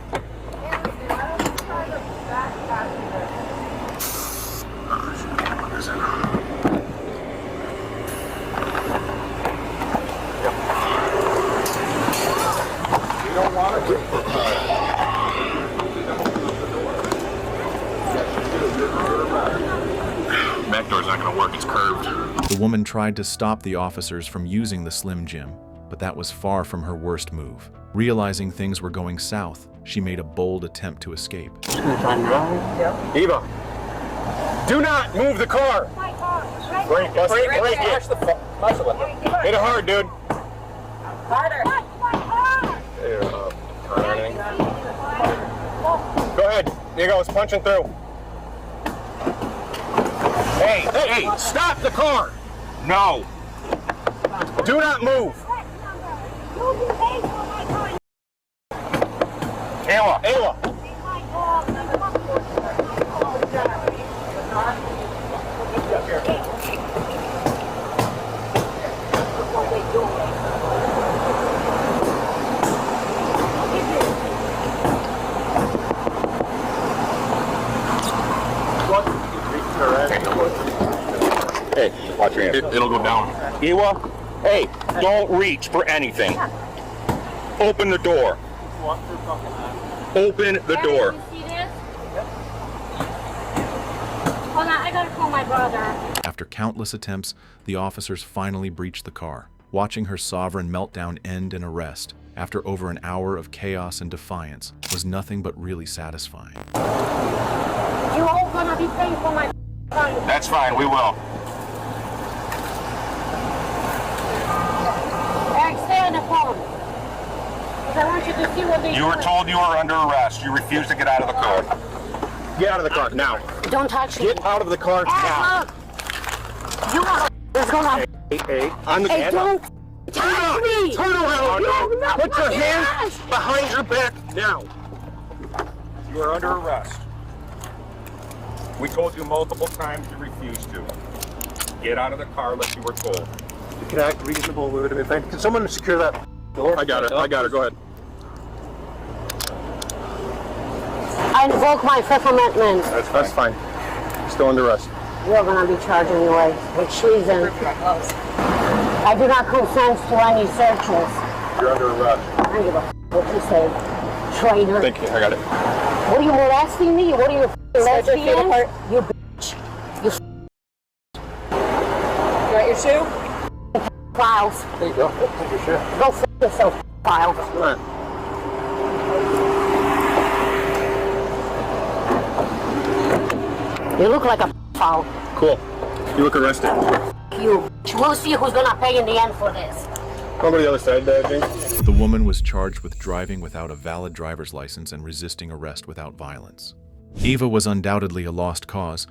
O: gonna work. It's curved.
E: The woman tried to stop the officers from using the Slim Jim, but that was far from her worst move. Realizing things were going south, she made a bold attempt to escape.
O: Eva, do not move the car. Break it. Hit it hard, dude.
N: Harder.
O: Go ahead. There you go. It's punching through. Hey, stop the car. No. Do not move. Ayla.
R: Hey, watch your hands.
O: It'll go down.
R: Ewa, hey, don't reach for anything. Open the door. Open the door.
N: You see this? Hold on, I gotta call my brother.
E: After countless attempts, the officers finally breached the car, watching her sovereign meltdown end in arrest. After over an hour of chaos and defiance, was nothing but really satisfying.
N: You all gonna be paying for my fine.
R: That's fine, we will.
N: Eric, stay on the phone. Because I want you to see what they
R: You were told you were under arrest. You refused to get out of the car. Get out of the car now.
N: Don't touch me.
R: Get out of the car now.
N: You are what's going on?
R: Hey, on the
N: Hey, don't touch me!
R: Turn around.
N: No,
R: Put your hands behind your back now. You are under arrest. We told you multiple times you refused to. Get out of the car like you were told.
O: Can I act reasonable with it? Can someone secure that door? I got it. Go ahead.
N: I invoke my Fifth Amendment.
O: That's fine. Still under arrest.
N: You're gonna be charged anyway with treason. I do not consent to any searches.
O: You're under arrest.
N: I don't give a what you say, traitor.
O: Thank you. I got it.
N: What are you molesting me? What are you lesbian? You bitch. You
G: got your shoe?
N: files.
O: There you go. Take your shit.
N: Go f yourself, files.
O: Come on.
N: You look like a file.
O: Cool. You look arrested.
N: You. We'll see who's gonna pay in the end for this.
O: Over to the other side there, James.
E: The woman was charged with driving without a valid driver's license and resisting arrest without violence. Eva was undoubtedly a lost cause,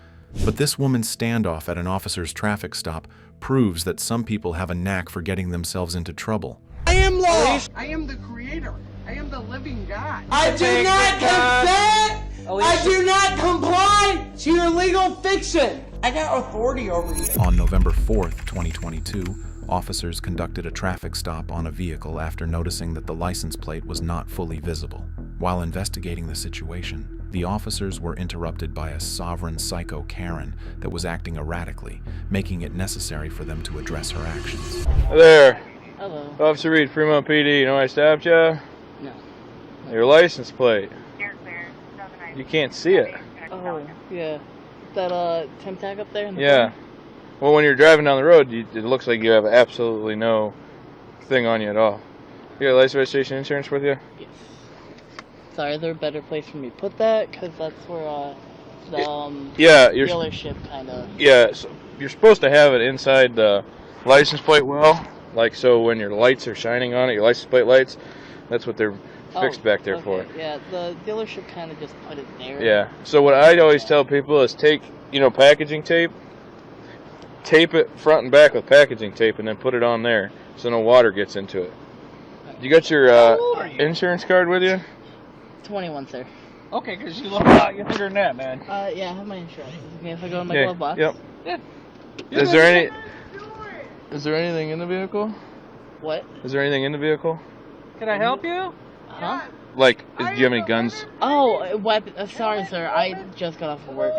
E: but this woman's standoff at an officer's traffic stop proves that some people have a knack for getting themselves into trouble.
S: I am law. I am the creator. I am the living God. I do not consent. I do not comply to your legal fiction. I got authority over you.
E: On November 4th, 2022, officers conducted a traffic stop on a vehicle after noticing that the license plate was not fully visible. While investigating the situation, the officers were interrupted by a sovereign psycho Karen that was acting erratically, making it necessary for them to address her actions.
C: Hi there.
G: Hello.
C: Officer Reed, Fremont PD. You know why I stopped you?
G: No.
C: Your license plate. You can't see it.
G: Oh, yeah. That temp tag up there? In the
C: Yeah.
G: front?
C: Well, when you're driving down the road, it looks like you have absolutely no thing on you at all. You got license, registration, insurance with you?
G: Yes. Sorry, is there a better place for me to put that? Because that's where the dealership kind of...
C: Yeah, so you're supposed to have it inside the license plate well. Like, so when your lights are shining on it, your license plate lights, that's what they're fixed back there for.
G: Yeah, the dealership kind of just put it there.
C: Yeah. So what I always tell people is take, packaging tape, tape it front and back with packaging tape, and then put it on there so no water gets into it. You got your insurance card with you?
G: 21, sir.
H: Okay, because you look a lot younger than that, man.
G: Yeah, I have my insurance. Okay, if I go in my glove box.
C: Yep.
G: Yeah.
C: Is there anything in the vehicle?
G: What?
C: Is there anything in the vehicle?
H: Can I help you?
G: Huh?
C: Like, do you have any guns?
G: Oh, weapon. Sorry, sir. I just got off of work.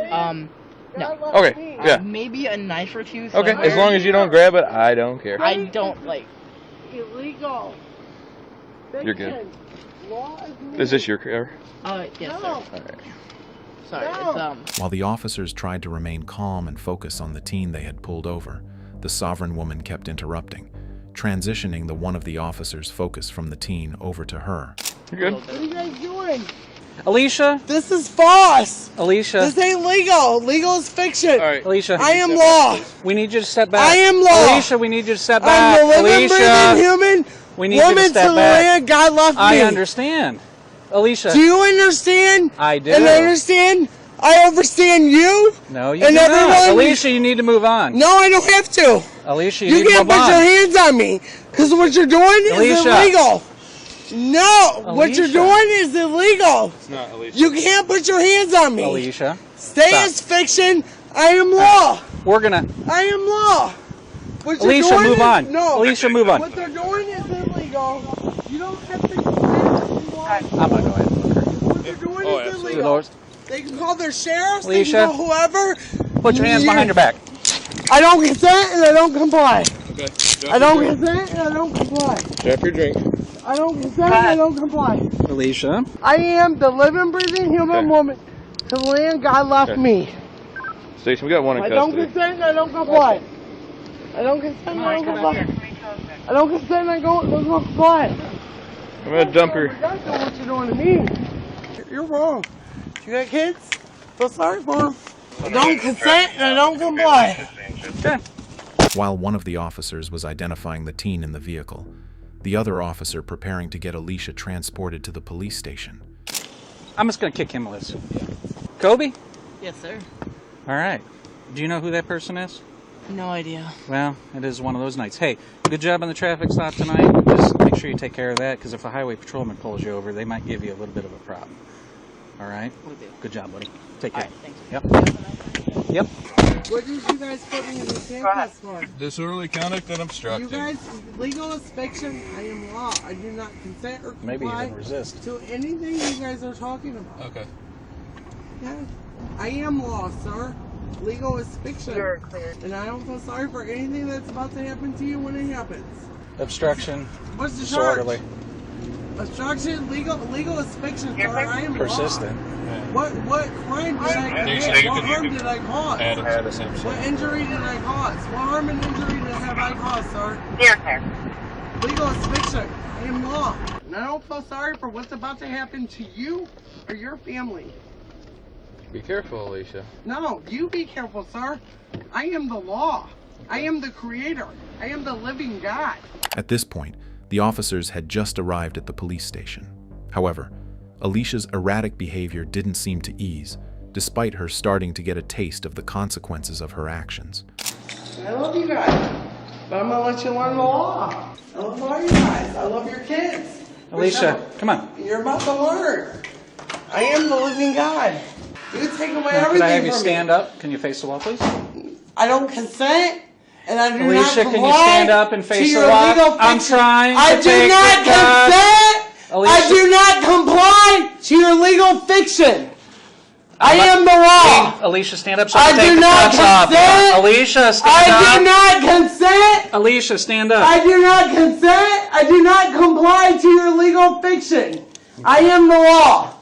G: No.
C: Okay, yeah.
G: Maybe a knife or two.
C: Okay,
G: somewhere.
C: as long as you don't grab it, I don't care.
G: I don't like.
S: Illegal.
C: You're good. Is this your car?
G: Yes, sir.
C: Alright.
S: Sorry, it's
E: While the officers tried to remain calm and focus on the teen they had pulled over, the sovereign woman kept interrupting, transitioning the one of the officers' focus from the teen over to her.
S: You're good. What are you guys doing?
H: Alicia?
S: This is false.
H: Alicia?
S: This ain't legal. Legal is fiction.
H: All right. Alicia.
S: I am law.
H: We need you to step back.
S: I am law.
H: Alicia, we need you to step back.
S: I'm the living,
H: Alicia.
S: breathing human
H: We need you to
S: woman
H: step
S: to the
H: back.
S: land God left me.
H: I understand. Alicia.
S: Do you understand?
H: I do.
S: And I understand? I overstand you?
H: No, you
S: and
H: do not.
S: everyone.
H: Alicia, you need to move on.
S: No, I don't have to.
H: Alicia,
S: you
H: need to
S: can't
H: move
S: put
H: on.
S: your hands on me because what you're doing is
H: Alicia.
S: illegal. No, what you're
H: Alicia.
S: doing is illegal.
H: It's not Alicia.
S: You can't put your hands on me.
H: Alicia.
S: Stay
H: Stop.
S: as fiction. I am law.
H: We're gonna.
S: I am law. What you're
H: Alicia,
S: doing
H: move
S: is,
H: on.
S: No.
H: Alicia, move on.
S: What they're doing is illegal. You don't have to consent if you want.
H: I'm gonna go ahead and look her.
S: What they're doing is illegal.
H: Lord.
S: They can call their sheriffs.
H: Alicia.
S: They can call whoever.
H: Put your hands behind your back.
S: I don't consent and I don't comply.
O: Okay.
S: I don't consent and I don't comply.
O: Drop your drink.
S: I don't consent and I don't comply.
H: Alicia.
S: I am the living, breathing human woman to the land God left me.
O: Station, we got one in
S: I don't
O: custody.
S: consent and I don't comply. I don't consent and I don't comply. I don't consent and I don't comply.
O: I'm gonna dump her.
S: That's not what you're doing to me. You're wrong. You got kids? Feel sorry for them. I don't consent and I don't comply.
H: Okay.
E: While one of the officers was identifying the teen in the vehicle, the other officer preparing to get Alicia transported to the police station.
H: I'm just gonna kick him loose. Kobe?
T: Yes, sir.
H: All right. Do you know who that person is?
T: No idea.
H: Well, it is one of those nights. Hey, good job on the traffic stop tonight. Just make sure you take care of that, because if a highway patrolman pulls you over, they might give you a little bit of a problem. All right?
T: Will do.
H: Good job, buddy. Take care.
T: All right, thanks.
H: Yep. Yep.
S: What did you guys put me in the handcuffs for?
O: Disorderly conduct and
S: You
O: obstructing.
S: guys, legal is fiction. I am law. I do not consent or
H: Maybe
S: comply
H: even resist.
S: to anything you guys are talking about.
O: Okay.
S: Yeah. I am law, sir. Legal is fiction.
T: You're clear.
S: And I don't feel sorry for anything that's about to happen to you when it happens.
H: Obstruction.
S: What's the charge?
H: Disorderly.
S: Obstruction, legal is fiction, sir. I am
H: Persistent.
S: law. What crime did I commit? What harm did I cause?
O: Add the same
S: What injury did I cause? What harm and injury have I caused, sir?
T: Here, sir.
S: Legal is fiction. I am law. And I don't feel sorry for what's about to happen to you or your family.
O: Be careful, Alicia.
S: No, you be careful, sir. I am the law. I am the creator. I am the living God.
E: At this point, the officers had just arrived at the police station. However, Alicia's erratic behavior didn't seem to ease, despite her starting to get a taste of the consequences of her actions.
S: I love you guys, but I'm gonna let you learn the law. I love all you guys. I love your kids.
H: Alicia, come on.
S: You're about to learn. I am the living God. You take away everything
H: Could I have you
S: from
H: stand
S: me.
H: up? Can you face the wall, please?
S: I don't consent, and I do not
H: Alicia,
S: comply
H: can you stand up and
S: to
H: face the
S: your
H: wall?
S: legal
H: I'm
S: fiction.
H: trying to
S: I do
H: take
S: not
H: the job.
S: consent. I
H: Alicia.
S: do not comply to your legal fiction. I am the law.
H: Alicia, stand up so I
S: I
H: can take
S: do
H: the
S: not
H: cuffs off.
S: consent.
H: Alicia, stand
S: I
H: up.
S: do not consent.
H: Alicia, stand up.
S: I do not consent. I do not comply to your legal fiction. I am the law.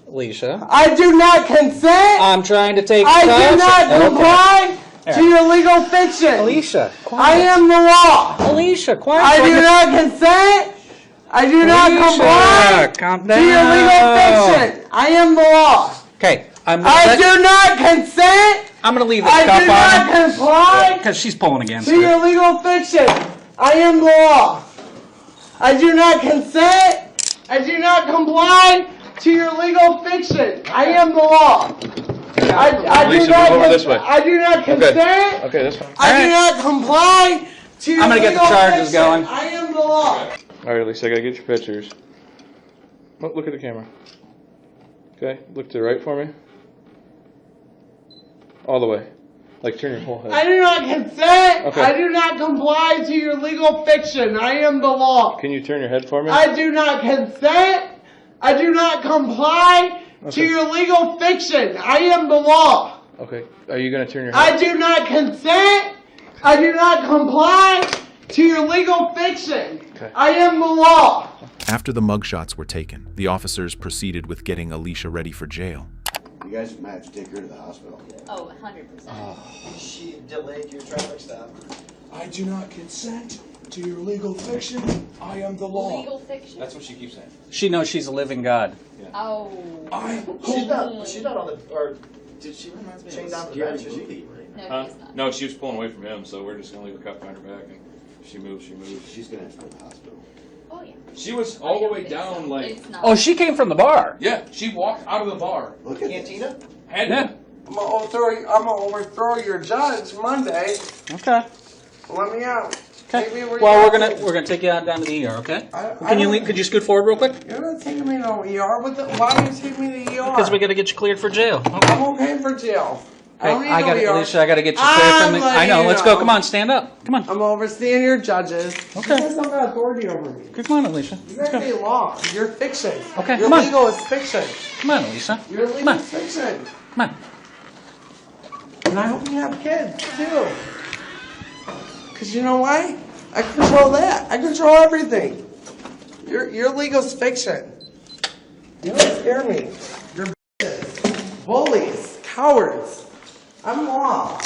H: Alicia.
S: I do not consent.
H: I'm trying to take the
S: I
H: cuffs.
S: do not
H: Okay.
S: comply to
H: Here.
S: your legal fiction.
H: Alicia, quiet.
S: I am the law.
H: Alicia, quiet.
S: I do not consent. I do not
H: Alicia,
S: comply
H: calm
S: to your legal
H: down.
S: fiction. I am the law.
H: Okay,
S: I do not consent.
H: I'm going to leave this
S: I
H: cuff
S: do not
H: on
S: comply
H: because she's pulling against
S: to
H: her.
S: your legal fiction. I am the law. I do not consent. I do not comply to your legal fiction. I am the law. I do
O: Lisa,
S: not
O: move over this way.
S: I do not consent.
O: Okay, that's fine.
S: I do not comply to your
H: I'm gonna get the
S: legal
H: charges
S: fiction.
H: going.
S: I am the law.
O: All right, Lisa, I gotta get your pictures. Oh, look at the camera. Okay, look to the right for me. All the way. Like turn your whole head.
S: I do not consent.
O: Okay.
S: I do not comply to your legal fiction. I am the law.
O: Can you turn your head for me?
S: I do not consent. I do not comply to
O: Okay.
S: your legal fiction. I am the law.
O: Okay. Are you gonna turn your head?
S: I do not consent. I do not comply to your legal fiction.
E: Okay.
S: I am the law.
E: After the mugshots were taken, the officers proceeded with getting Alicia ready for jail.
U: You guys might have to take her to the hospital.
V: Oh, 100%.
W: She delayed your traffic stop.
X: I do not consent to your legal fiction. I am the law.
V: Legal fiction?
X: That's what she keeps saying.
H: She knows she's a living god.
V: Oh.
W: She's not on the, or did she chain down to the bench? Is she?
V: No, he's not.
L: No, she was pulling away from him, so we're just gonna leave her cuffed behind her back, and if she moves, she moves.
U: She's gonna have to go to the hospital.
V: Oh, yeah.
L: She was all the way down, like.
H: Oh, she came from the bar.
L: Yeah, she walked out of the bar.
W: Look at Cantina?
L: Had
H: Yeah.
S: I'm gonna overthrow your judge Monday.
H: Okay.
S: Let me out. Take me where
H: Well,
S: you
H: we're gonna take you out down to the ER. Okay.
S: I
H: Can you
S: don't-
H: could you scoot forward real quick?
S: You're not taking me to ER. Why do you take me to ER?
H: Because we gotta get you cleared for jail.
S: I'm okay for jail.
H: Hey,
S: don't need
H: I
S: no
H: gotta,
S: ER.
H: Alicia, I gotta get you cleared from the. I know. Let's go.
S: know.
H: Come on, stand up. Come on.
S: I'm overseeing your judges.
H: Okay.
S: You guys don't got authority over me.
H: Come on, Alicia.
S: You
H: Let's
S: guys
H: go.
S: ain't law. You're fiction.
H: Okay,
S: Your
H: come on.
S: legal is fiction.
H: Come on, Alicia.
S: Your
H: Come
S: legal
H: on.
S: is fiction.
H: Come on.
S: And I hope you have kids too. Cause you know why? I control that. I control everything. Your legal's fiction. You don't scare me. You're bitches, bullies, cowards. I'm law.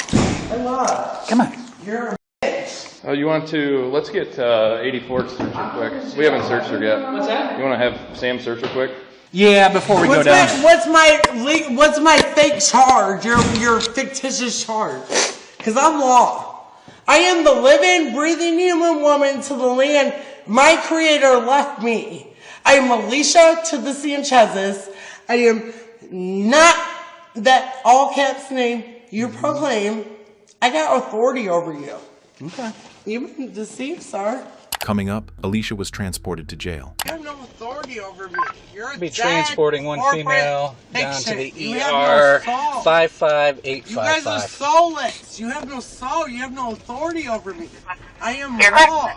S: I love.
H: Come on.
S: You're a bitch.
L: Oh, you want to? Let's get 84 search her quick. We haven't searched her yet.
H: What's that?
L: You want to have Sam search her quick?
H: Yeah, before we go down.
S: What's my fake charge? Your fictitious charge? Cause I'm law. I am the living, breathing human woman to the land my creator left me. I am Alicia to the Sanchez's. I am not that all caps name you proclaim. I got authority over you.
H: Okay.
S: You've been deceived, sir.
E: Coming up, Alicia was transported to jail.
S: You have no authority over me. You're a
H: Be
S: dead
H: transporting one
S: corporate
H: female down to
S: fiction.
H: the
S: You
H: ER.
S: have no soul.
H: 55855.
S: You guys are soulless. You have no soul. You have no authority over me. I am law.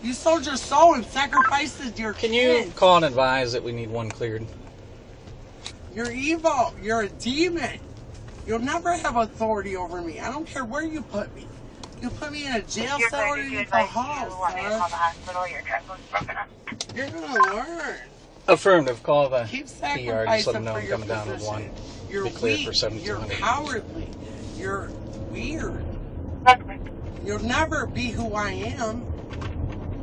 S: You sold your soul and sacrificed your
H: Can
S: kids.
H: you call and advise that we need one cleared?
S: You're evil. You're a demon. You'll never have authority over me. I don't care where you put me. You put me in a jail cell or in the house, You're gonna learn.
H: Affirmative. Call the
S: Keep
H: ER. Just let them
S: sacrificing
H: know
S: for
H: I'm
S: your
H: coming down with
S: position.
H: one.
S: You're
H: Be cleared
S: weak.
H: for 7,200.
S: You're cowardly. You're weird. You'll never be who I am.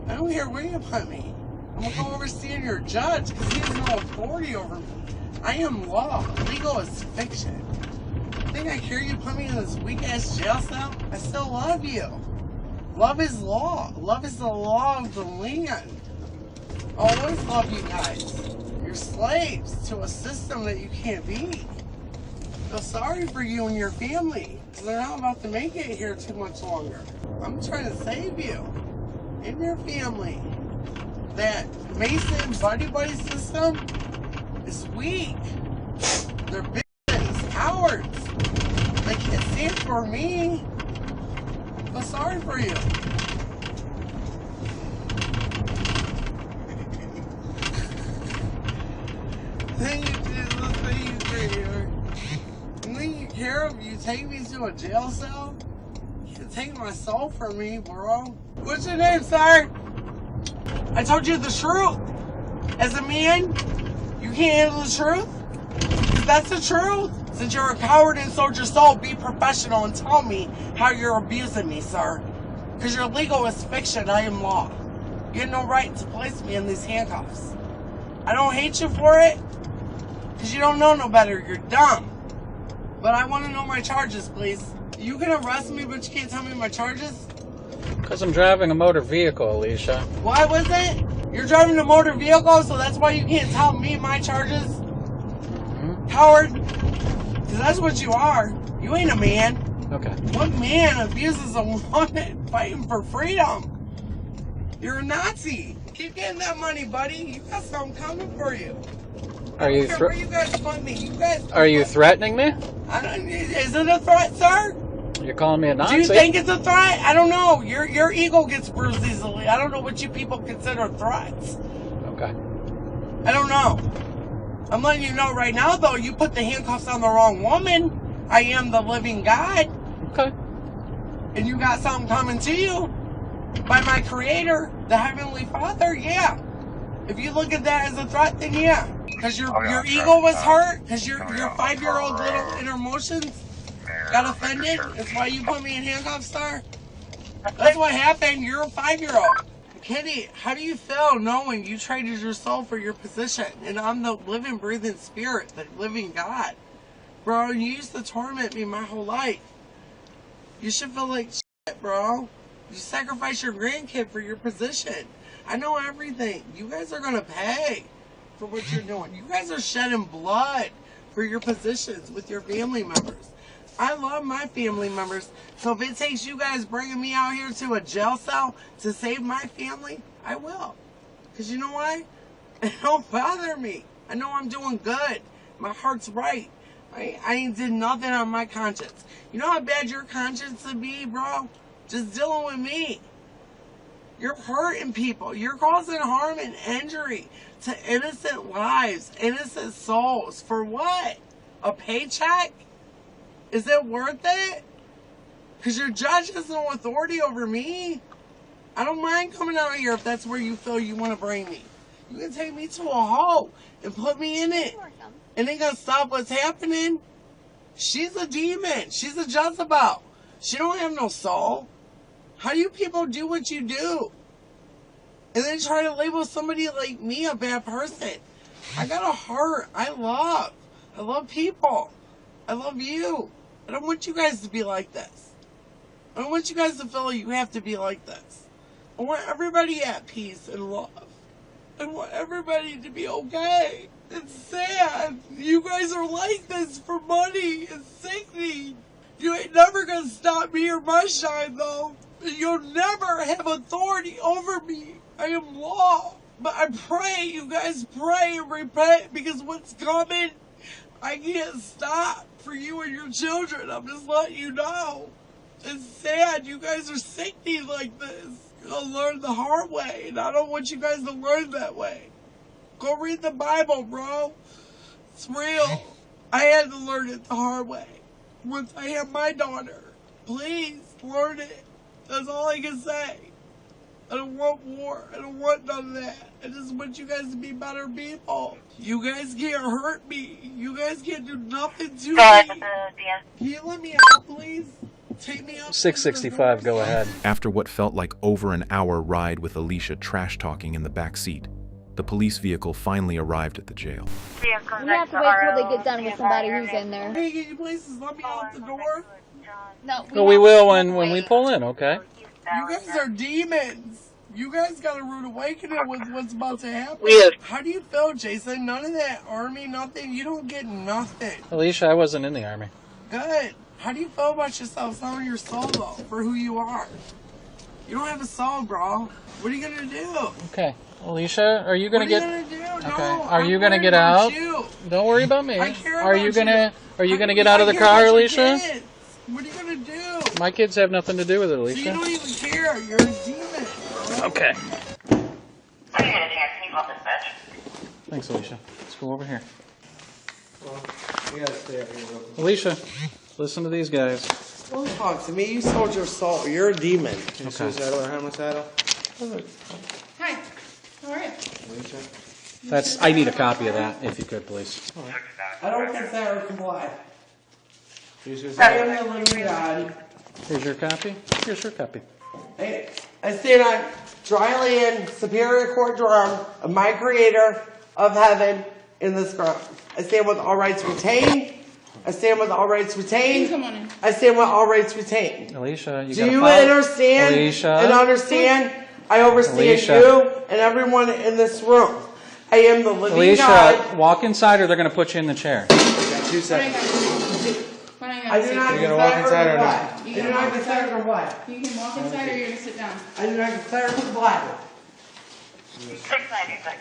S: I don't care where you put me. I'm gonna go overseeing your judge because he has no authority over me. I am law. Legal is fiction. I think I care you put me in this weak ass jail cell. I still love you. Love is law. Love is the law of the land. I always love you guys. You're slaves to a system that you can't beat. I feel sorry for you and your family because they're not about to make it here too much longer. I'm trying to save you and your family. That Mason buddy system is weak. They're bitches, cowards. They can't stand for me. I feel sorry for you. Then you do the things here. And then you care if you take me to a jail cell? You can take my soul from me, bro. What's your name, sir? I told you the truth. As a man, you can't handle the truth? If that's the truth, since you're a coward and sold your soul, be professional and tell me how you're abusing me, sir. Because your legal is fiction, I am law. You have no right to place me in these handcuffs. I don't hate you for it, because you don't know no better, you're dumb. But I want to know my charges, please. You can arrest me, but you can't tell me my charges?
H: Because I'm driving a motor vehicle, Alicia.
S: Why was it? You're driving a motor vehicle, so that's why you can't tell me my charges? Coward? Because that's what you are. You ain't a man.
H: Okay.
S: What man abuses a woman fighting for freedom? You're a Nazi. Keep getting that money, buddy. You got something coming for you.
H: Are you
S: I don't care where you guys fund me. You guys.
H: Are you threatening me?
S: Is it a threat, sir?
H: You're calling me a Nazi?
S: Do you think it's a threat? I don't know. Your ego gets bruised easily. I don't know what you people consider threats.
H: Okay.
S: I don't know. I'm letting you know right now, though, you put the handcuffs on the wrong woman. I am the living God.
H: Okay.
S: And you got something coming to you by my creator, the Heavenly Father, yeah. If you look at that as a threat, then yeah. Because your ego was hurt? Because your 5-year-old little inner emotions got offended? That's why you put me in handcuffs, sir? That's what happened. You're a 5-year-old. Kitty, how do you feel knowing you traded your soul for your position? And I'm the living, breathing spirit, the living God. Bro, you used to torment me my whole life. You should feel like shit, bro. You sacrificed your grandkid for your position. I know everything. You guys are going to pay for what you're doing. You guys are shedding blood for your positions with your family members. I love my family members, so if it takes you guys bringing me out here to a jail cell to save my family, I will. Because you know why? It don't bother me. I know I'm doing good. My heart's right. I ain't did nothing on my conscience. You know how bad your conscience would be, bro? Just dealing with me. You're hurting people. You're causing harm and injury to innocent lives, innocent souls. For what? A paycheck? Is it worth it? Because your judge has no authority over me. I don't mind coming out here if that's where you feel you want to bring me. You can take me to a hole and put me in it. And ain't gonna stop what's happening. She's a demon. She's a Jezebel. She don't have no soul. How do you people do what you do? And then try to label somebody like me a bad person. I got a heart. I love people. I love you. I don't want you guys to be like this. I don't want you guys to feel you have to be like this. I want everybody at peace and love. I want everybody to be okay. It's sad. You guys are like this for money. It's sickening. You ain't never gonna stop me or my shine, though. You'll never have authority over me. I am law. But I pray, you guys pray and repent, because what's coming, I can't stop for you and your children. I'm just letting you know. It's sad. You guys are sickening like this. You'll learn the hard way, and I don't want you guys to learn that way. Go read the Bible, bro. It's real. I had to learn it the hard way. Once I had my daughter. Please, learn it. That's all I can say. I don't want war. I don't want none of that. I just want you guys to be better people. You guys can't hurt me. You guys can't do nothing to me. Can you let me out, please? Take me out.
H: 665, go ahead.
E: After what felt like over an hour ride with Alicia trash-talking in the back seat, the police vehicle finally arrived at the jail.
V: We have to wait till they get done with somebody who's in there.
S: Hey, can you please just let me out the door?
V: No,
H: Well, we will when we pull in, okay?
S: You guys are demons. You guys got a rude awakening with what's about to happen. How do you feel, Jason? None of that army, nothing. You don't get nothing.
H: Alicia, I wasn't in the army.
S: Good. How do you feel about yourself, selling your soul, though, for who you are? You don't have a soul, bro. What are you going to do?
H: Okay. Alicia, are you going to get...
S: What are you going to do?
H: Okay.
S: No,
H: Are you
S: I'm
H: going to
S: worried
H: get
S: about
H: out?
S: you.
H: Don't worry about me.
S: I care
H: Are
S: about
H: you going to... Are you going to get
S: I
H: out of the
S: care
H: car,
S: about your
H: Alicia?
S: kids. What are you going to do?
H: My kids have nothing to do with it,
S: So
H: Alicia.
S: you don't even care. You're a demon. Bro.
H: Okay.
P: What are you gonna do? Can you call dispatch?
H: Thanks, Alicia. Let's go over here.
F: Well, we gotta stay out here real quick.
H: Alicia, listen to these guys.
S: Don't talk to me. You sold your soul. You're a demon.
F: Can you switch saddle or helmet saddle?
V: Hi. All right.
H: That's. I need a copy of that, if you could, please.
S: I don't consent or comply.
F: Here's your
S: I am the living God.
H: Here's your copy. Here's your copy.
S: I stand on dry land, Superior Court drum of my Creator of heaven in this ground. I stand with all rights retained. I stand with all rights retained. I stand with all rights retained.
H: Alicia, you
S: Do
H: gotta
S: you
H: follow.
S: understand
H: Alicia.
S: and understand? I overstand
H: Alicia.
S: you and everyone in this room. I am the living
H: Alicia,
S: God.
H: walk inside or they're going to put you in the chair.
F: You got 2 seconds.
S: I do not
F: You're gonna walk inside or not?
S: I do not consent or comply.
V: You can walk inside or you're going to sit down.
S: I do not consent or comply.
P: 696.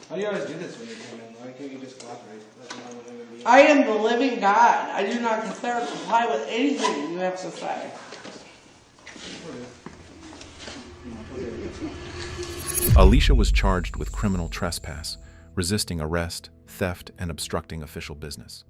F: How do you always do this when you come in? Why can't you just cooperate? Like a normal human being?
S: I am the living God. I do not consent or comply with anything you have to say.
E: Alicia was charged with criminal trespass, resisting arrest, theft, and obstructing official business.